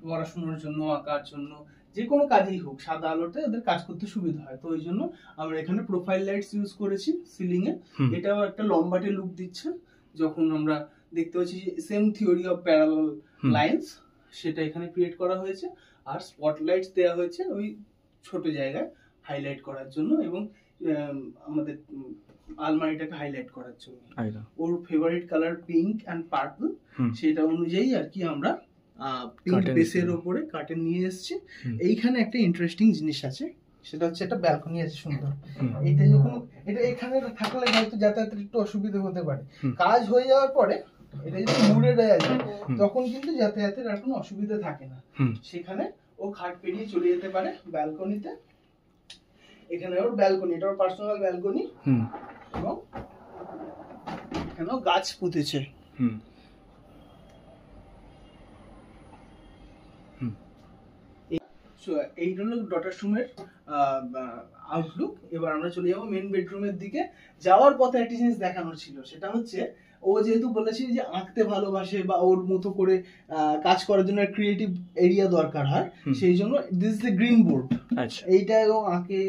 Speaker 4: পড়াশোনার জন্য, আঁকার জন্য, যে কোনো কাজেই হোক সাদা আলোটা ওদের কাজ করতে সুবিধা হয়। তো ওই জন্য আমরা এখানে প্রোফাইল লাইটস ইউজ করেছি সিলিং এ। এটাও একটা লম্বাটে লুক দিচ্ছে। যখন আমরা দেখতে পাচ্ছি same theory of parallel lines, সেটা এখানে ক্রিয়েট করা হয়েছে। আর স্পটলাইটস দেওয়া হয়েছে ওই ছোট জায়গায় হাইলাইট করার জন্য, এবং আমাদের আলমারিটাকে হাইলাইট করার জন্য। ওর favourite colour pink and purple, সেটা অনুযায়ী আর কি আমরা পিঙ্ক বেসের উপরে কার্টেন নিয়ে এসেছি। এইখানে একটা ইন্টারেস্টিং জিনিস আছে, সেটা হচ্ছে একটা ব্যালকনি আছে সুন্দর। এটা যখন এটা এখানে থাকলে হয়তো যাতায়াতের একটু অসুবিধা হতে পারে, কাজ হয়ে যাওয়ার পরে এটা যদি মুড়ে দেওয়া যায় তখন কিন্তু যাতায়াতের আর কোনো অসুবিধা থাকে না। সেখানে ও খাট পেরিয়ে চলে যেতে পারে ব্যালকনিতে। এখানে ওর ব্যালকনি, এটা ওর পার্সোনাল ব্যালকনি। এবং এখানেও গাছ পুঁতেছে। এই হলো ডটার রুমের আউটলুক। এবার আমরা চলে যাবো মেন বেডরুমের দিকে। যাওয়ার পথে একটা জিনিস দেখানোর ছিল, সেটা হচ্ছে ও যেহেতু বলেছি যে আঁকতে ভালোবাসে বা ওর মতো করে কাজ করার জন্য ক্রিয়েটিভ এরিয়া দরকার হয়, সেই জন্য this is the green board. এইটা আঁকে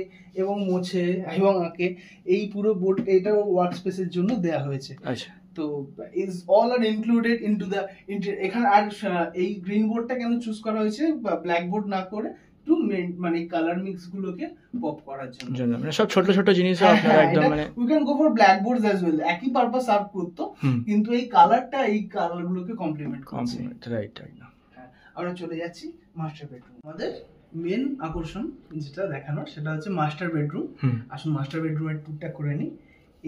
Speaker 4: এবং মোছে এবং আঁকে, এই পুরো বোর্ড এটা ওয়ার্ক স্পেসের জন্য দেয়া হয়েছে। তো is all are included into the এখানে। আর এই গ্রিন বোর্ডটা কেন চুজ করা হয়েছে বা ব্ল্যাক বোর্ড না করে, টু মানে কালার মিক্স গুলোকে পপ করার জন্য,
Speaker 5: মানে সব ছোট ছোট জিনিস আপনারা একদম মানে
Speaker 4: we can go for black boards as well, একই পারপাস সার্ভ করতো, কিন্তু এই কালারটা এই কালার গুলোকে কমপ্লিমেন্ট করছে।
Speaker 5: রাইট।
Speaker 4: আমরা চলে যাচ্ছি মাস্টার বেডরুম। আমাদের মেন আকর্ষণ যেটা দেখানোর সেটা হচ্ছে মাস্টার বেডরুম। আসুন মাস্টার বেডরুমের টুরটা করে নিই।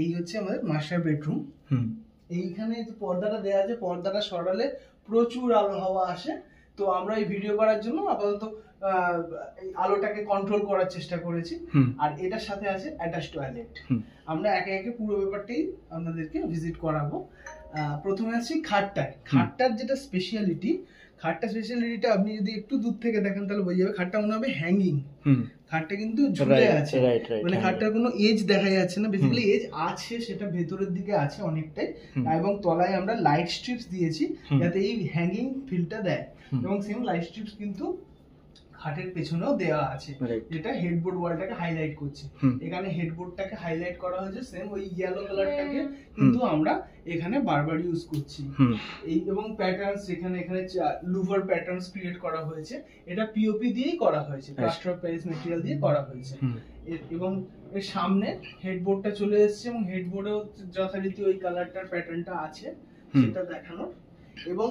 Speaker 4: এই হচ্ছে আমাদের মাস্টার বেডরুম। এইখানে যে পর্দাটা দেওয়া আছে, পর্দাটা সরালে প্রচুর আলো হাওয়া আসে। তো আমরা এই ভিডিও করার জন্য আপাতত আলোটাকে কন্ট্রোল করার চেষ্টা করেছি। আর এটার সাথে আছে অ্যাটাচ টয়লেট। আমরা একে একে পুরো ব্যাপারটাই আপনাদেরকে ভিজিট করাবো। প্রথমে আসছি খাটটার যেটা স্পেশালিটিটা আপনি যদি একটু দূর থেকে দেখেন তাহলে বোঝা যাবে। খাটটা মনে হবে হ্যাঙ্গিং, খাটটা কিন্তু ঝুলে আছে, মানে খাটটার কোনো এজ দেখা যাচ্ছে না। বেসিক্যালি এজ আছে, সেটা ভেতরের দিকে আছে অনেকটাই, এবং তলায় আমরা লাইট স্ট্রিপস দিয়েছি যাতে এই হ্যাঙ্গিং ফিলটা দেয়। এবং সেম লাইট স্ট্রিপস কিন্তু খাটের পেছনেও দেওয়া আছে, যেটা হেডবোর্ড ওয়ালটাকে হাইলাইট করছে। এখানে হেডবোর্ডটাকে হাইলাইট করা হয়েছে, সেম ওই ইয়েলো কালারটাকে কিন্তু আমরা এখানে বারবার ইউজ করছি। এই এবং প্যাটার্নস এখানে লুভার প্যাটার্নস ক্রিয়েট করা হয়েছে। এটা পিওপি দিয়েই করা হয়েছে, প্লাস্টার অফ প্যারিস ম্যাটেরিয়াল দিয়ে করা হয়েছে। এবং এর সামনে হেডবোর্ডটা চলে এসেছে এবং হেডবোর্ডেও যথারীতি ওই কালারটার প্যাটার্নটা আছে, সেটা দেখানোর। এবং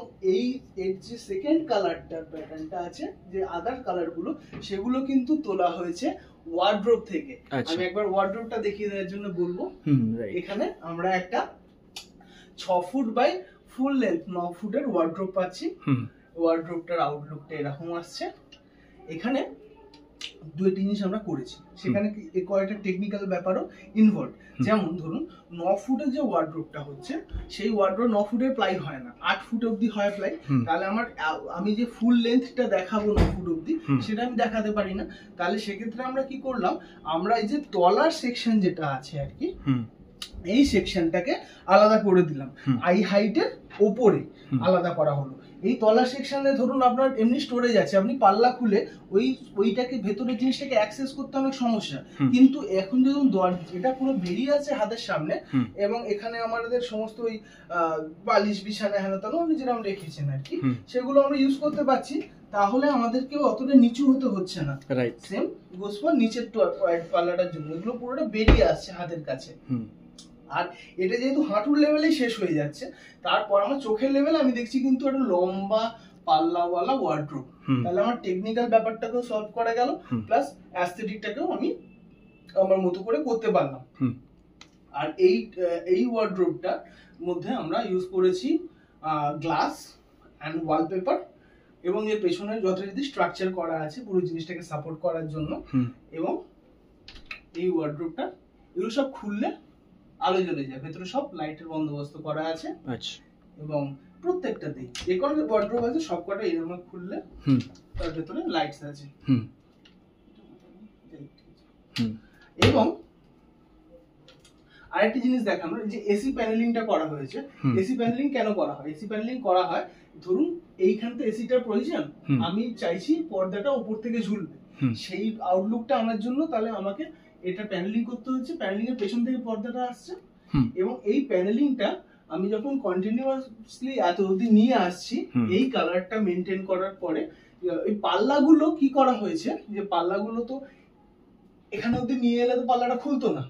Speaker 4: এর যে সেকেন্ড কালারটার প্যাটার্নটা আছে, যে আদার কালার গুলো, সেগুলো কিন্তু তোলা হয়েছে ওয়ার্ড্রোব থেকে। আমি একবার ওয়ার্ড্রোবটা দেখিয়ে দেওয়ার জন্য বলবো। এখানে আমরা একটা 6 ফুট বাই ফুল লেন্থ 9 ফুটের ওয়ার্ড্রোব পাচ্ছি। ওয়ার্ড্রোবটার আউটলুকটা এরকম আসছে। এখানে দুইটা জিনিস আমরা করেছি, সেখানে কয়েকটা টেকনিক্যাল ব্যাপারও ইনভলভ। যেমন ধরুন 9 ফুটের যে ওয়ার্ড্রোবটা হচ্ছে, সেই ওয়ার্ড্রোব 9 ফুটের প্লাই হয় না, 8 ফুট অব্দি হয় প্লাই। তাহলে আমি যে ফুল লেন্থটা দেখাবো 9 ফুট অব্দি, সেটা আমি দেখাতে পারি না। তাহলে সেক্ষেত্রে আমরা কি করলাম, আমরা এই যে তলার সেকশন যেটা আছে আর কি, এই সেকশনটাকে আলাদা করে দিলাম, আই হাইটের ওপরে আলাদা করা হলো। এই তলার সেকশনে ধরুন আপনার এমনি স্টোরেজ আছে, আপনি পাল্লা খুলে ওইটাকে ভেতরের জিনিসটাকে অ্যাক্সেস করতে অনেক সমস্যা। কিন্তু এখন যখন এটা পুরো বেরিয়ে আছে হাতের সামনে, এবং এখানে আমাদের সমস্ত ওই বালিশ বিছানা হেন তেন যেরকম রেখেছেন আর কি, সেগুলো আমরা ইউজ করতে পারছি। তাহলে আমাদেরকে অতটা নিচু হতে হচ্ছে না। সেম গোস ফর নিচের পাল্লাটার জন্য, এগুলো পুরোটা বেরিয়ে আসছে হাতের কাছে। আর এটা যেহেতু হাঁটুর লেভেলেই শেষ হয়ে যাচ্ছে, তারপর আমার চোখের লেভেলে আমি দেখছি কিন্তু একটা লম্বা পাল্লাওয়ালা ওয়ার্ড্রোব। তাহলে আমার টেকনিক্যাল ব্যাপারটাকেও সলভ করা গেল, প্লাস অ্যাস্থেটিকটাকেও আমি আমার মতো করে করতে পারলাম। আর এই ওয়ার্ড্রোবটার মধ্যে আমরা ইউজ করেছি গ্লাস অ্যান্ড ওয়ালপেপার, এবং এর পেছনে যথারীতি স্ট্রাকচার করা আছে পুরো জিনিসটাকে সাপোর্ট করার জন্য। এবং এই ওয়ার্ড্রোবটা এগুলো সব খুললে আলো জ্বলে যায়, ভেতরে সব লাইটের বন্দোবস্ত করা আছে। এবং প্রত্যেকটাতেই যে কোনো ওয়ার্ড্রোব আছে সবকটা এরকম খুললে তার ভেতরে লাইটস আছে। এবং আরেকটি জিনিস দেখানো, যে এসি প্যানেলিংটা করা হয়েছে। এসি প্যানেলিং কেন করা হয়? এসি প্যানেলিং করা হয়, ধরুন এইখান থেকে এসিটার প্রয়োজন, আমি চাইছি পর্দাটা উপর থেকে ঝুলবে, সেই আউটলুকটা আনার জন্য তাহলে আমাকে এটা প্যানেলিং করতে হচ্ছে। প্যানেলিং এর পেছন থেকে পর্দাটা আসছে, এবং এই প্যানেলিংটা আমি যখন কন্টিনিউয়াসলি এত অবধি নিয়ে আসছি, এই কালারটা মেনটেন করার পরে এই পাল্লাগুলো কি করা হয়েছে, যে পাল্লাগুলো তো এখানে অবধি নিয়ে এলে তো পাল্লাটা খুলতো না,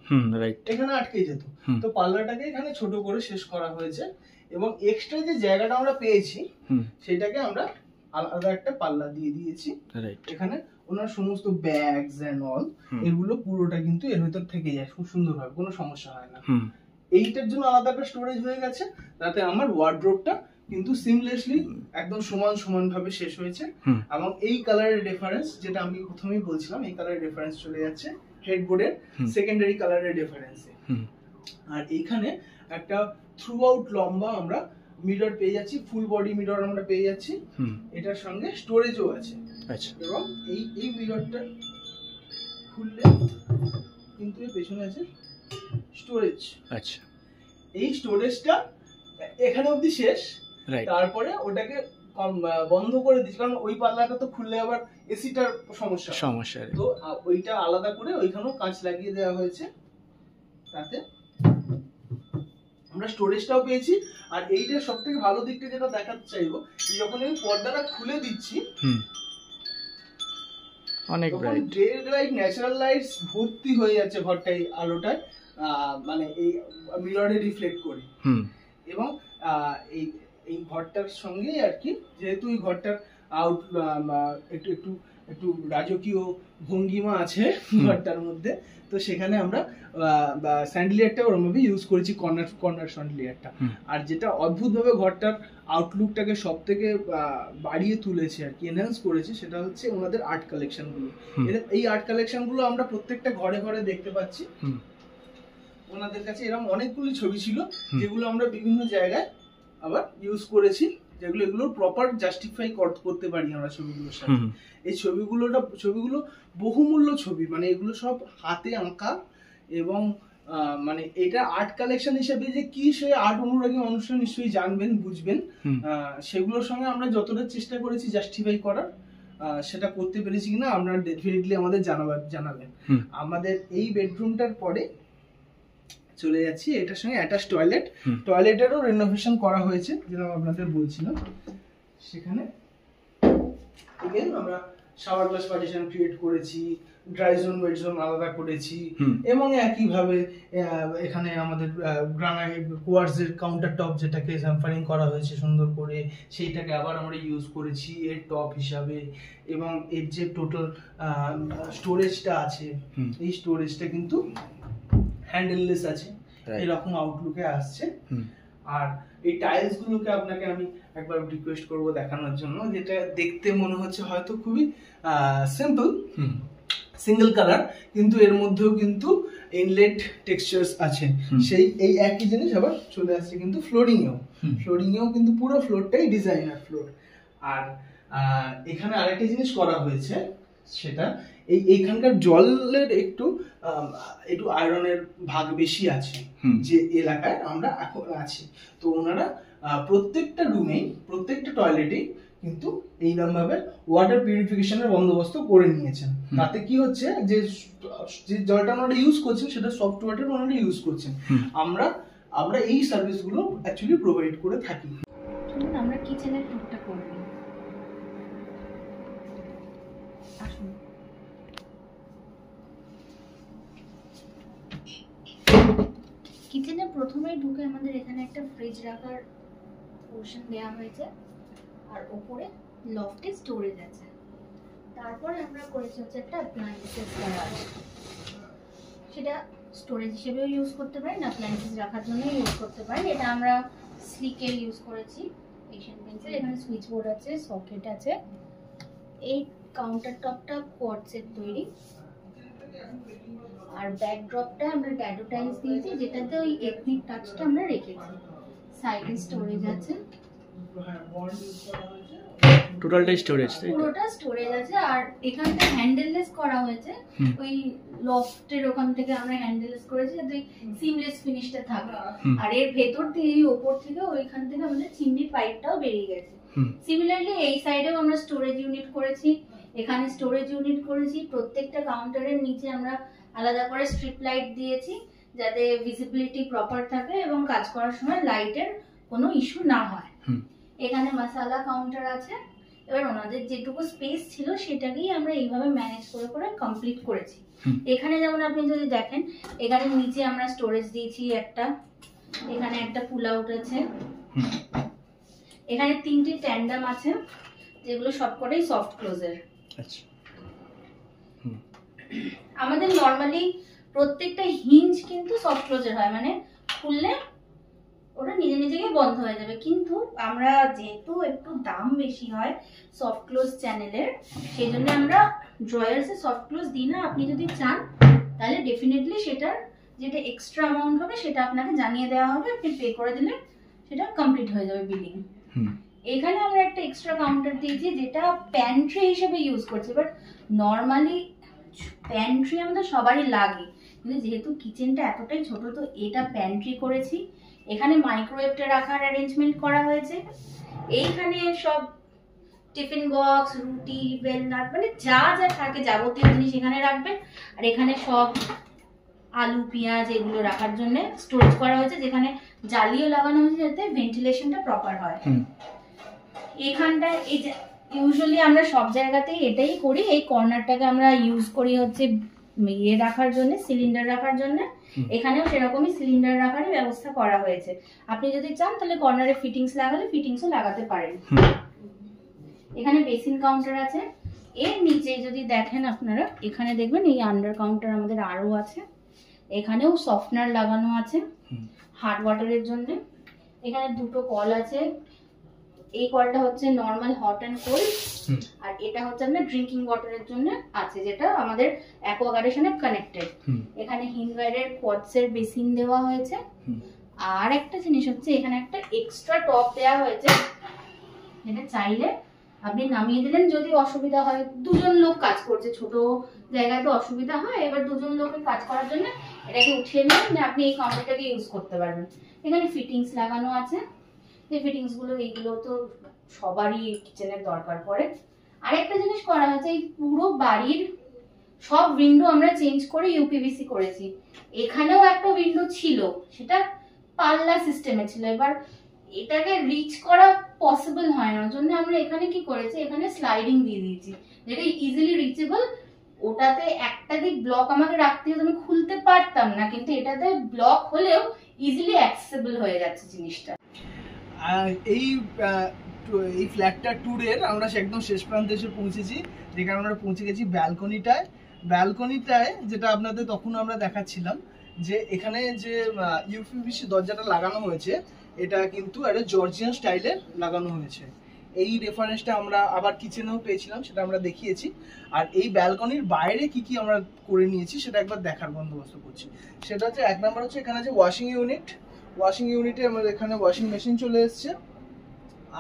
Speaker 4: এখানে আটকে যেত। তো পাল্লাটাকে এখানে ছোট করে শেষ করা হয়েছে, এবং এক্সট্রা যে জায়গাটা আমরা পেয়েছি সেটাকে আমরা আলাদা একটা পাল্লা দিয়ে দিয়েছি। এখানে ওনার সমস্ত ব্যাগস এন্ড অল এগুলো পুরোটা কিন্তু এর ভিতর থেকে যায় খুব সুন্দরভাবে, কোনো সমস্যা হয় না। এইটার জন্য আলাদা একটা স্টোরেজ হয়ে গেছে, তাতে আমার ওয়ার্ড্রোবটা কিন্তু সিমলেসলি একদম সমান ভাবে শেষ হয়েছে। এবং এই কালারের রেফারেন্স, যেটা আমি প্রথমেই বলছিলাম, এই কালারের রেফারেন্স চলে যাচ্ছে হেডবোর্ডের সেকেন্ডারি কালারের রেফারেন্সে। আর এইখানে একটা থ্রু আউট লম্বা আমরা মিরর পেয়ে যাচ্ছি, ফুল বডি মিরর আমরা পেয়ে যাচ্ছি। এটার সঙ্গে স্টোরেজও আছে।
Speaker 5: আচ্ছা।
Speaker 4: এবং এই মিররটা খুললে কিন্তু এর পেছনে আছে স্টোরেজ।
Speaker 5: আচ্ছা।
Speaker 4: এই স্টোরেজটা এখানে অবধি শেষ,
Speaker 5: রাইট।
Speaker 4: তারপরে ওটাকে বন্ধ করে দিচ্ছি, কারণ ওই পাল্লাটা তো খুললে আবার এসিটার সমস্যা, তো ওইটা আলাদা করে ওইখানেও কাঁচ লাগিয়ে দেওয়া হয়েছে, তাতে আমরা স্টোরেজটাও পেয়েছি। আর এইটার সব থেকে ভালো দিকটা যেটা দেখাতে চাইবো, যখন আমি পর্দাটা খুলে দিচ্ছি
Speaker 5: অনেক bright,
Speaker 4: day light, natural lights ভর্তি হয়ে যাচ্ছে ঘরটাই আলোটায়, মানে এই মিররে রিফ্লেক্ট করে। এবং এই ঘরটার সঙ্গে আর কি, যেহেতু এই ঘরটার আউট একটু একটু একটু রাজকীয় ভঙ্গিমা আছে ঘরটার মধ্যে, তো সেখানে আমরা স্যান্ডেলিয়ারটা ওরমভাবে ইউজ করেছি, কর্নার স্যান্ডেলিয়ারটা। আর যেটা অদ্ভুতভাবে ঘরটার আউটলুকটাকে সব থেকে বাড়িয়ে তুলেছে আর কি, এনহ্যান্স করেছে, সেটা হচ্ছে ওনাদের আর্ট কালেকশনগুলো। এই আর্ট কালেকশনগুলো আমরা প্রত্যেকটা ঘরে ঘরে দেখতে পাচ্ছি। ওনাদের কাছে এরকম অনেকগুলি ছবি ছিল যেগুলো আমরা বিভিন্ন জায়গায় আবার ইউজ করেছি, যেগুলো এগুলো প্রপার জাস্টিফাই করতে পারি আমরা ছবিগুলোর সাথে। এই ছবিগুলো বহুমূল্য ছবি, মানে এগুলো সব হাতে আঁকা, এবং মানে এটা আর্ট কালেকশন হিসেবে যে কি, সে আর্ট অনুরাগী অনুষ্ঠান নিশ্চয়ই জানবেন, বুঝবেন। সেগুলোর সঙ্গে আমরা যতটা চেষ্টা করেছি জাস্টিফাই করার, সেটা করতে পেরেছি কিনা আপনারা ডেফিনেটলি আমাদের জানাবেন। আমাদের এই বেডরুমটার পরে চলে যাচ্ছি এটার সঙ্গে অ্যাটাচ টয়লেট। টয়লেটেরও রিনোভেশন করা হয়েছে, যেটা আপনাদের বলছিলাম। সেখানে এগেন আমরা শাওয়ার গ্লাস পার্টিশন ক্রিয়েট করেছি, ড্রাই জোন ওয়েট জোন আলাদা করেছি, এবং একইভাবে এখানে আমাদের গ্রানাইট কোয়ার্টজের কাউন্টার টপ, যেটাকে স্যাম্পারিং করা হয়েছে সুন্দর করে, সেইটাকে আবার আমরা ইউজ করেছি এর টপ হিসাবে। এবং এর যে টোটাল স্টোরেজটা আছে, এই স্টোরেজটা কিন্তু হ্যান্ডেললেস আছে, এরকম আউটলুকে আসছে। আর এই টাইলস গুলোকে আপনাকে আমি একবার রিকোয়েস্ট করব দেখানোর জন্য, যেটা দেখতে মনে হচ্ছে হয়তো খুবই সিম্পল সিঙ্গেল কালার, কিন্তু এর মধ্যেও কিন্তু ইনলেট টেক্সচার্স আছে। সেই এই একই জিনিস আবার চলে আসছে কিন্তু ফ্লোরিংয়েও কিন্তু পুরো ফ্লোরটাই ডিজাইনার ফ্লোর। আর এখানে আরেকটা জিনিস করা হয়েছে, সেটা এইখানকার জলের একটু আয়রনের ভাগ বেশি আছে যে এলাকায় আমরা এখন আছি। তো ওনারা প্রত্যেকটা রুমেই, প্রত্যেকটা টয়লেটেই কিন্তু এইরকম ভাবে ওয়াটার পিউরিফিকেশনের বন্দোবস্ত করে নিয়েছেন। তাতে কি হচ্ছে, যে জলটা ওনারা ইউজ করছেন সেটা সফট ওয়াটার ওনারা ইউজ করছেন। আমরা এই সার্ভিসগুলো অ্যাকচুয়ালি প্রোভাইড করে থাকি।
Speaker 2: আমরা কিচেনের টুকটা করব। আসুন। কিচেনে প্রথমেই ঢুকে আমাদের এখানে একটা ফ্রিজ রাখার পোর্শন দেওয়া হয়েছে, আর উপরে লফটে স্টোরেজ আছে। তারপরে আমরা করেছি হচ্ছে একটা অ্যাপ্লায়েন্সেস গ্যারাজ, সেটা স্টোরেজ হিসেবেও ইউজ করতে পারেন, অ্যাপ্লায়েন্সেস রাখার জন্য ইউজ করতে পারেন। এটা আমরা স্লিকের ইউজ করেছি, এশিয়ান পেন্সিল। এখানে সুইচ বোর্ড আছে, সকেট আছে। এই কাউন্টার টপটা কোয়ার্টজের তৈরি, আর ব্যাকড্রপটা আমরা ড্যাডো টাইলস দিয়েছি, যেটাতে ওই এথনিক টাচটা আমরা রেখেছি। সাইডে স্টোরেজ আছে,
Speaker 5: টোটালটাই স্টোরেজ,
Speaker 2: পুরোটা স্টোরেজ আছে। আর এখানটা হ্যান্ডেললেস করা হয়েছে, ওই লফটের ওখান থেকে আমরা হ্যান্ডেললেস করেছি যাতে সিমলেস ফিনিশটা থাকে। আর এর ভেতর থেকে, ওপর থেকে, ওইখান থেকে আমাদের চিমনির পাইপটাও বেরিয়ে গেছে। সিমিলারলি এই সাইডেও আমরা স্টোরেজ ইউনিট করেছি, এখানে স্টোরেজ ইউনিট করেছি। প্রত্যেকটা কাউন্টারের নিচে আমরা আলাদা করে স্ট্রিপ লাইট দিয়েছি, যাতে ভিজিবিলিটি প্রপার থাকে এবং কাজ করার সময় লাইটের কোনো ইস্যু না হয়। এখানে মশালা কাউন্টার আছে। এবার ওনাদের যেটুকু স্পেস ছিল সেটাকেই আমরা এইভাবে ম্যানেজ করে করে কমপ্লিট করেছি। এখানে যেমন আপনি যদি দেখেন, এখানে নিচে আমরা স্টোরেজ দিয়েছি একটা, এখানে একটা পুল আউট আছে, এখানে 3টি ট্যান্ডাম আছে, যেগুলো সবকটাই সফট ক্লোজের।
Speaker 5: আচ্ছা।
Speaker 2: আমাদের নরমালি প্রত্যেকটা হিঞ্জ কিন্তু সফট ক্লোজের হয়, মানে খুললে ওটা নিজে নিজেই বন্ধ হয়ে যাবে। কিন্তু আমরা যেহেতু একটু দাম বেশি হয় সফট ক্লোজ চ্যানেলের, সেই জন্য আমরা ড্রয়ার্সে সফট ক্লোজ দিই না। আপনি যদি চান তাহলে ডেফিনেটলি সেটার যেটা এক্সট্রা অ্যামাউন্ট হবে সেটা আপনাকে জানিয়ে দেওয়া হবে, আপনি পে করে দিলে সেটা কমপ্লিট হয়ে যাবে বিলিং। এখানে আমরা একটা এক্সট্রা কাউন্টার দিয়েছি যেটা প্যান্ট্রি হিসেবে ইউজ করছি, বাট নর্মালি প্যান্ট্রি আমাদের সবারই লাগে, কিন্তু যেহেতু কিচেনটা এতটাই ছোট তো এটা প্যান্ট্রি করেছি। এখানে মাইক্রোওয়েভটা রাখার অ্যারেঞ্জমেন্ট করা হয়েছে। এইখানে সব টিফিন বক্স, রুটি, বেলনাট, মানে যা যা থাকে যাবতীয় জিনিস এখানে রাখবেন। আর এখানে সব আলু, পেঁয়াজ এগুলো রাখার জন্য স্টোরেজ করা হয়েছে, যেখানে জালিও লাগানো হয়েছে যাতে ভেন্টিলেশনটা প্রপার হয়। এখানটায় এই যে ইউজুয়ালি আমরা সব জায়গাতেই এটাই করি, এই কর্নারটাকে আমরা ইউজ করি হচ্ছে ইয়ে রাখার জন্য, সিলিন্ডার রাখার জন্য। এখানেও সেরকমই সিলিন্ডার রাখারই ব্যবস্থা করা হয়েছে। আপনি যদি চান তাহলে কর্নারে ফিটিংস লাগালে ফিটিংসও লাগাতে পারেন। এখানে বেসিন কাউন্টার আছে। এর নিচে যদি দেখেন আপনারা, এখানে দেখবেন এই আন্ডার কাউন্টার আমাদের আরো আছে। এখানেও সফটনার লাগানো আছে হার্ড ওয়াটারের জন্য। এখানে দুটো কল আছে, এই কলটা হচ্ছে নর্মাল হট অ্যান্ড কোল্ড, আর এটা হচ্ছে আপনার ড্রিঙ্কিং ওয়াটারের জন্য আছে, যেটা আমাদের অ্যাকোয়াগার্ডের সাথে কানেক্টেড। এখানে হিনওয়্যারের কোয়ার্টসের বেসিন দেওয়া হয়েছে। আর একটা জিনিস হচ্ছে এখানে একটা এক্সট্রা টপ দেওয়া হয়েছে, যেটা চাইলে আপনি নামিয়ে দিলেন যদি অসুবিধা হয়। দুজন লোক কাজ করছে, ছোট জায়গায় তো অসুবিধা হয়, এবার দুজন লোকের কাজ করার জন্য এটাকে উঠিয়ে নিলেন, আপনি এই কাউন্টারটাকে ইউজ করতে পারবেন। এখানে ফিটিংস লাগানো আছে, এই ফিটিংস গুলো এইগুলো তো সবারই কিচেনের দরকার পড়ে। আরেকটা জিনিস করা হয়েছে, এই পুরো বাড়ির সব উইন্ডো আমরা চেঞ্জ করে ইউপিভিসি করেছি। এখানেও একটা উইন্ডো ছিল, সেটা পাল্লা সিস্টেমে ছিল, এবার এটাকে রিচ করা পসিবল হয় না, জন্য আমরা এখানে কি করেছি, এখানে স্লাইডিং দিয়ে দিয়েছি যেটা ইজিলি রিচেবল। ওটাতে একটা দিক ব্লক আমাকে রাখতে হতো, আমি খুলতে পারতাম না, কিন্তু এটাতে ব্লক হলেও ইজিলি অ্যাক্সেসিবল হয়ে যাচ্ছে জিনিসটা।
Speaker 4: এই ফ্ল্যাটটা ট্যুরের আমরা একদম শেষ প্রান্তে এসে পৌঁছেছি, যেখানে আমরা পৌঁছে গেছি ব্যালকনিটায়, যেটা আপনাদের তখন আমরা দেখাচ্ছিলাম যে এখানে যে ইউপিভিসি দরজাটা লাগানো হয়েছে এটা কিন্তু একটা জর্জিয়ান স্টাইলের লাগানো হয়েছে। এই রেফারেন্সটা আমরা আবার কিচেনেও পেয়েছিলাম, সেটা আমরা দেখিয়েছি। আর এই ব্যালকনির বাইরে কি কি আমরা করে নিয়েছি সেটা একবার দেখার বন্দোবস্ত করছি। সেটা হচ্ছে, এক নাম্বার হচ্ছে এখানে যে ওয়াশিং ইউনিটে আমাদের এখানে ওয়াশিং মেশিন চলে এসছে।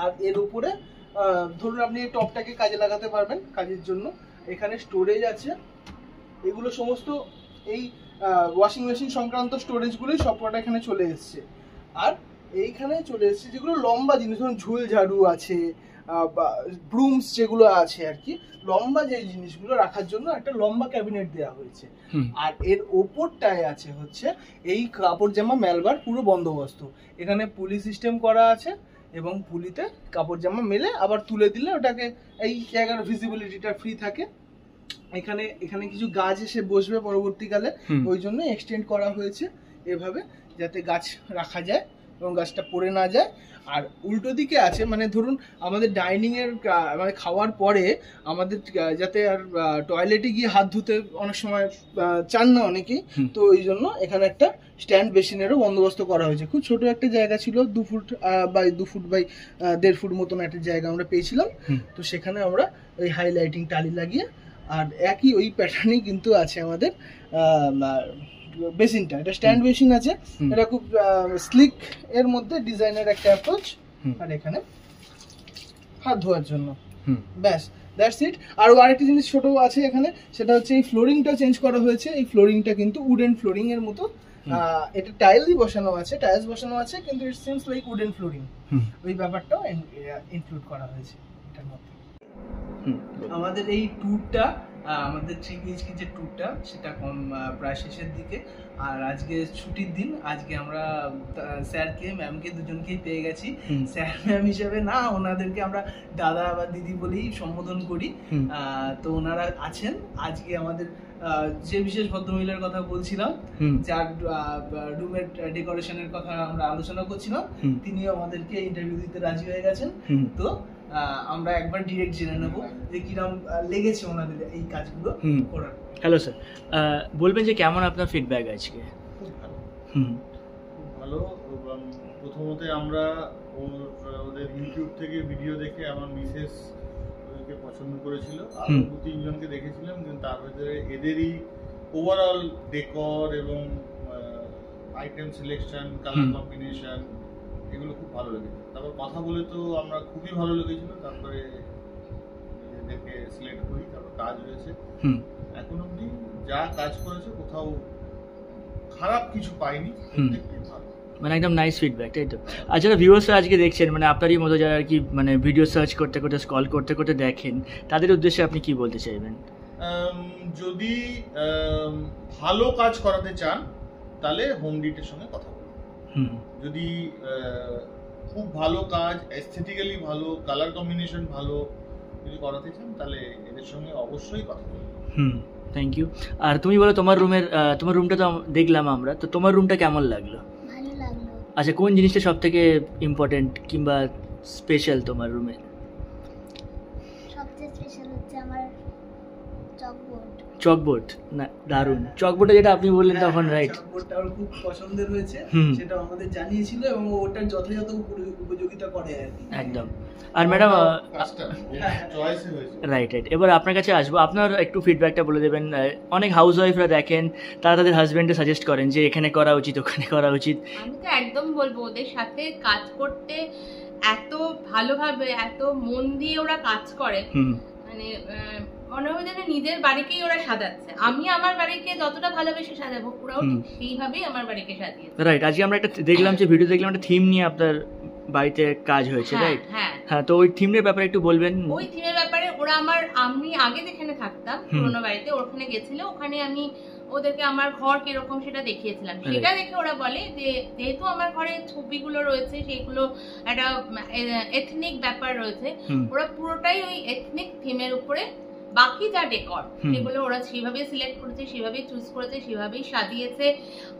Speaker 4: আর এর উপরে ধরুন আপনি এই টপটাকে কাজে লাগাতে পারবেন কাজের জন্য। এখানে স্টোরেজ আছে, এগুলো সমস্ত এই ওয়াশিং মেশিন সংক্রান্ত স্টোরেজগুলোই সবকটা এখানে চলে এসছে। আর এইখানে চলে এসছে যেগুলো লম্বা জিনিস, ধরুন ঝুল ঝাড়ু আছে, ব্রুমস যেগুলো আছে আর কি, লম্বা যে জিনিসগুলো রাখার জন্য একটা লম্বা ক্যাবিনেট দেওয়া হয়েছে। আর এর ওপরটায় আছে হচ্ছে এই কাপড় জামা মেলবার পুরো বন্দোবস্ত। এখানে পুলি সিস্টেম করা আছে এবং পুলিতে কাপড় জামা মেলে আবার তুলে দিলে ওটাকে এই জায়গার ভিজিবিলিটিটা ফ্রি থাকে। এখানে কিছু গাছ এসে বসবে পরবর্তীকালে, ওই জন্য এক্সটেন্ড করা হয়েছে এভাবে, যাতে গাছ রাখা যায় এবং গাছটা পড়ে না যায়। আর উল্টো দিকে আছে, মানে ধরুন আমাদের ডাইনিং এর মানে খাওয়ার পরে আমাদের যাতে আর টয়লেটে গিয়ে হাত ধুতে অনেক সময় চান না অনেকেই, তো ওই জন্য এখানে একটা স্ট্যান্ড বেসিনেরও বন্দোবস্ত করা হয়েছে। খুব ছোট একটা জায়গা ছিল, 2 foot by 2 foot by 1.5 foot মতন একটা জায়গা আমরা পেয়েছিলাম। তো সেখানে আমরা ওই হাইলাইটিং টালি লাগিয়ে, আর একই ওই প্যাটার্নই কিন্তু আছে আমাদের বেসিনটা। এটা স্ট্যান্ড বেসিন আছে, এটা খুব স্লিক এর মধ্যে ডিজাইনের একটা অ্যাপ্রোচ। আর এখানে হাত ধোয়ার জন্য, ব্যাস, দ্যাটস ইট। আর আরেকটা জিনিস ছোট আছে এখানে, সেটা হচ্ছে এই ফ্লোরিংটা চেঞ্জ করা হয়েছে। এই ফ্লোরিংটা কিন্তু উডেন ফ্লোরিং এর মতো, এটা টাইলই বসানো আছে, টাইলস বসানো আছে, কিন্তু it seems like wooden flooring. ওই ব্যাপারটাও ইনক্লুড করা হয়েছে এটার মধ্যে। আমাদের এই ট্যুরটা, আমাদের 3 BHK যে ট্যুরটা, সেটা প্রায় শেষের দিকে। আর আজকে ছুটির দিন, আজকে আমরা স্যারকে ম্যামকে দুজনকেই পেয়ে গেছি। স্যার ম্যাম হিসেবে না, ওনাদেরকে আমরা দাদা বা দিদি বলেই সম্বোধন করি। তো ওনারা আছেন আজকে আমাদের, যে বিশেষ ভদ্রমহিলার কথা বলছিলাম, যার রুমের ডেকোরেশনের কথা আমরা আলোচনা করছিলাম, তিনিও আমাদেরকে ইন্টারভিউ দিতে রাজি হয়ে গেছেন। তো আমরা একবার ডিরেক্ট জেনে নেব যে কিরকম লেগেছে ওনাদের এই কাজগুলো করার।
Speaker 5: হ্যালো স্যার, বলবেন যে কেমন আপনার ফিডব্যাক আজকে?
Speaker 1: খুব ভালো। প্রথমত আমরা ওদের ইউটিউব থেকে ভিডিও দেখে আমার মিসেস ওদেরকে পছন্দ করেছিল, আরো 2-3 জনকে দেখেছিলাম, কিন্তু তার ভিতরে এদেরই ওভারঅল ডেকর এবং আইটেম সিলেকশন, কালার কম্বিনেশন এগুলো খুব ভালো লেগেছে। তারপর কথা বলে তো আমরা খুবই ভালো লেগেছিল, তারপরে এদেরকে সিলেক্ট করি, তারপর কাজ হয়েছে। এখন অবধি যা কাজ করেছে কোথাও খারাপ কিছু পাইনি, প্রত্যেকটাই ভালো,
Speaker 5: মানে একদম নাইস ফিডব্যাক, তাই তো? আর যারা ভিউয়ার্সরা আজকে দেখছেন, মানে আপনারই মতো যারা আর কি মানে ভিডিও সার্চ করতে করতে স্ক্রল করতে করতে দেখেন, তাদের উদ্দেশ্যে আপনি কি বলতে চাইবেন?
Speaker 1: যদি ভালো কাজ করাতে চান তাহলে হোম ডিটের সঙ্গে কথা বলুন। যদি খুব ভালো কাজ, এস্থেটিক্যালি ভালো, কালার কম্বিনেশন ভালো যদি করাতে চান তাহলে এদের সঙ্গে অবশ্যই কথা বলুন।
Speaker 5: Thank you. আর তুমি বলো, তোমার রুমটা তো দেখলাম আমরা, তো তোমার রুমটা কেমন লাগলো?
Speaker 6: ভালো লাগলো।
Speaker 5: আচ্ছা, কোন জিনিসটা সব থেকে ইম্পর্টেন্ট কিংবা স্পেশাল তোমার রুমে?
Speaker 6: সবচেয়ে স্পেশাল হচ্ছে আমার
Speaker 5: চকবোর্ড। না, দারুণ। চকবোর্ডে যেটা আপনি বললেন তখন, রাইট?
Speaker 4: চকবোর্ডটা ওর খুব পছন্দের হয়েছে, সেটা আমাদের জানিয়েছিল এবং ওটার যথাযথ উপযোগিতা করে আর কি।
Speaker 5: একদম। আর ম্যাডাম,
Speaker 1: চয়েসই হয়েছে।
Speaker 5: রাইট। এবার আপনার কাছে আসবো, আপনার একটু ফিডব্যাকটা বলে দেবেন। অনেক হাউস ওয়াইফরা দেখেন, তারা তাদের হাজবেন্ডে সাজেস্ট করেন যে এখানে করা উচিত, ওখানে করা উচিত।
Speaker 3: আমি তো একদম বলবো ওদের সাথে কাজ করতে, এত ভালোভাবে এত মন দিয়ে ওরা কাজ করে, মানে মনে হয় যেন নিজের বাড়িকেই ওরা সাজাচ্ছে। আমি আমার বাড়িকে যতটা ভালোবেসে সাজাবো, ওরাও সেইভাবেই আমার বাড়িকে সাজিয়েছে।
Speaker 5: রাইট। আজকে আমরা একটা দেখলাম যে ভিডিও দেখলাম, একটা থিম নিয়ে আপনার বাড়িতে কাজ হয়েছে, রাইট? হ্যাঁ, তো ওই থিমের ব্যাপারে একটু বলবেন।
Speaker 3: ওই থিমের ব্যাপারে ওরা আমি আগে যেখানে থাকতাম পুরোনো বাড়িতে, ওখানে গেছিল, ওখানে আমি ওদেরকে আমার ঘর কিরকম সেটা দেখিয়েছিলাম। সেটা দেখে ওরা বলে যে যেহেতু আমার ঘরে ছবিগুলো রয়েছে, সেগুলো একটা এথনিক ব্যাপার রয়েছে, ওরা পুরোটাই ওই এথনিক থিমের উপরে, বাকি যা ডেকর সেগুলো ওরা সেভাবেই সিলেক্ট করেছে, সেভাবেই চুজ করেছে, সেভাবেই সাজিয়েছে।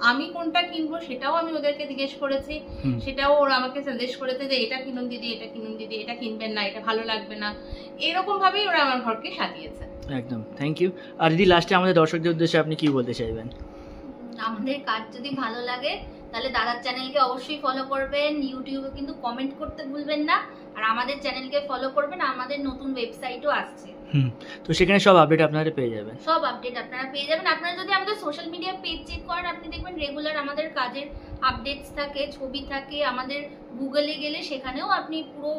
Speaker 3: আমি কোনটা কিনবো সেটাও আমি ওদেরকে জিজ্ঞেস করেছি, সেটাও ওরা আমাকে সাজেস্ট করেছে যে এটা কিনুন দিদি, এটা কিনুন দিদি, এটা কিনবেন না, এটা ভালো লাগবে না, এরকম ভাবেই ওরা আমার ঘরকে সাজিয়েছে।
Speaker 5: একদম, থ্যাংক ইউ। আর দিদি, লাস্টে আমাদের দর্শকদের উদ্দেশ্যে আপনি কি বলতে চাইবেন?
Speaker 2: আমাদের কাজ যদি ভালো লাগে তাহলে দাদার চ্যানেলকে অবশ্যই ফলো করবেন, ইউটিউবে কিন্তু কমেন্ট করতে ভুলবেন না, আর আমাদের চ্যানেলকে ফলো করবেন। আমাদের নতুন ওয়েবসাইটও আসছে,
Speaker 5: তো সেখানে সব আপডেট আপনারা পেয়ে যাবেন।
Speaker 2: সব আপডেট আপনারা পেয়ে যাবেন। আপনারা যদি আমাদের সোশ্যাল মিডিয়া পেজ চেক করেন, আপনি দেখবেন রেগুলার আমাদের কাজের আপডেটস থাকে, ছবি থাকে। আমাদের গুগলে গেলে সেখানেও আপনি পুরো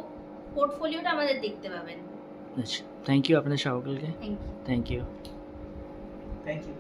Speaker 2: পোর্টফোলিওটা আমাদের দেখতে পাবেন।
Speaker 5: আচ্ছা, থ্যাংক ইউ আপনাদের সকলকে।
Speaker 2: Thank you.
Speaker 5: Thank you.
Speaker 4: Thank you.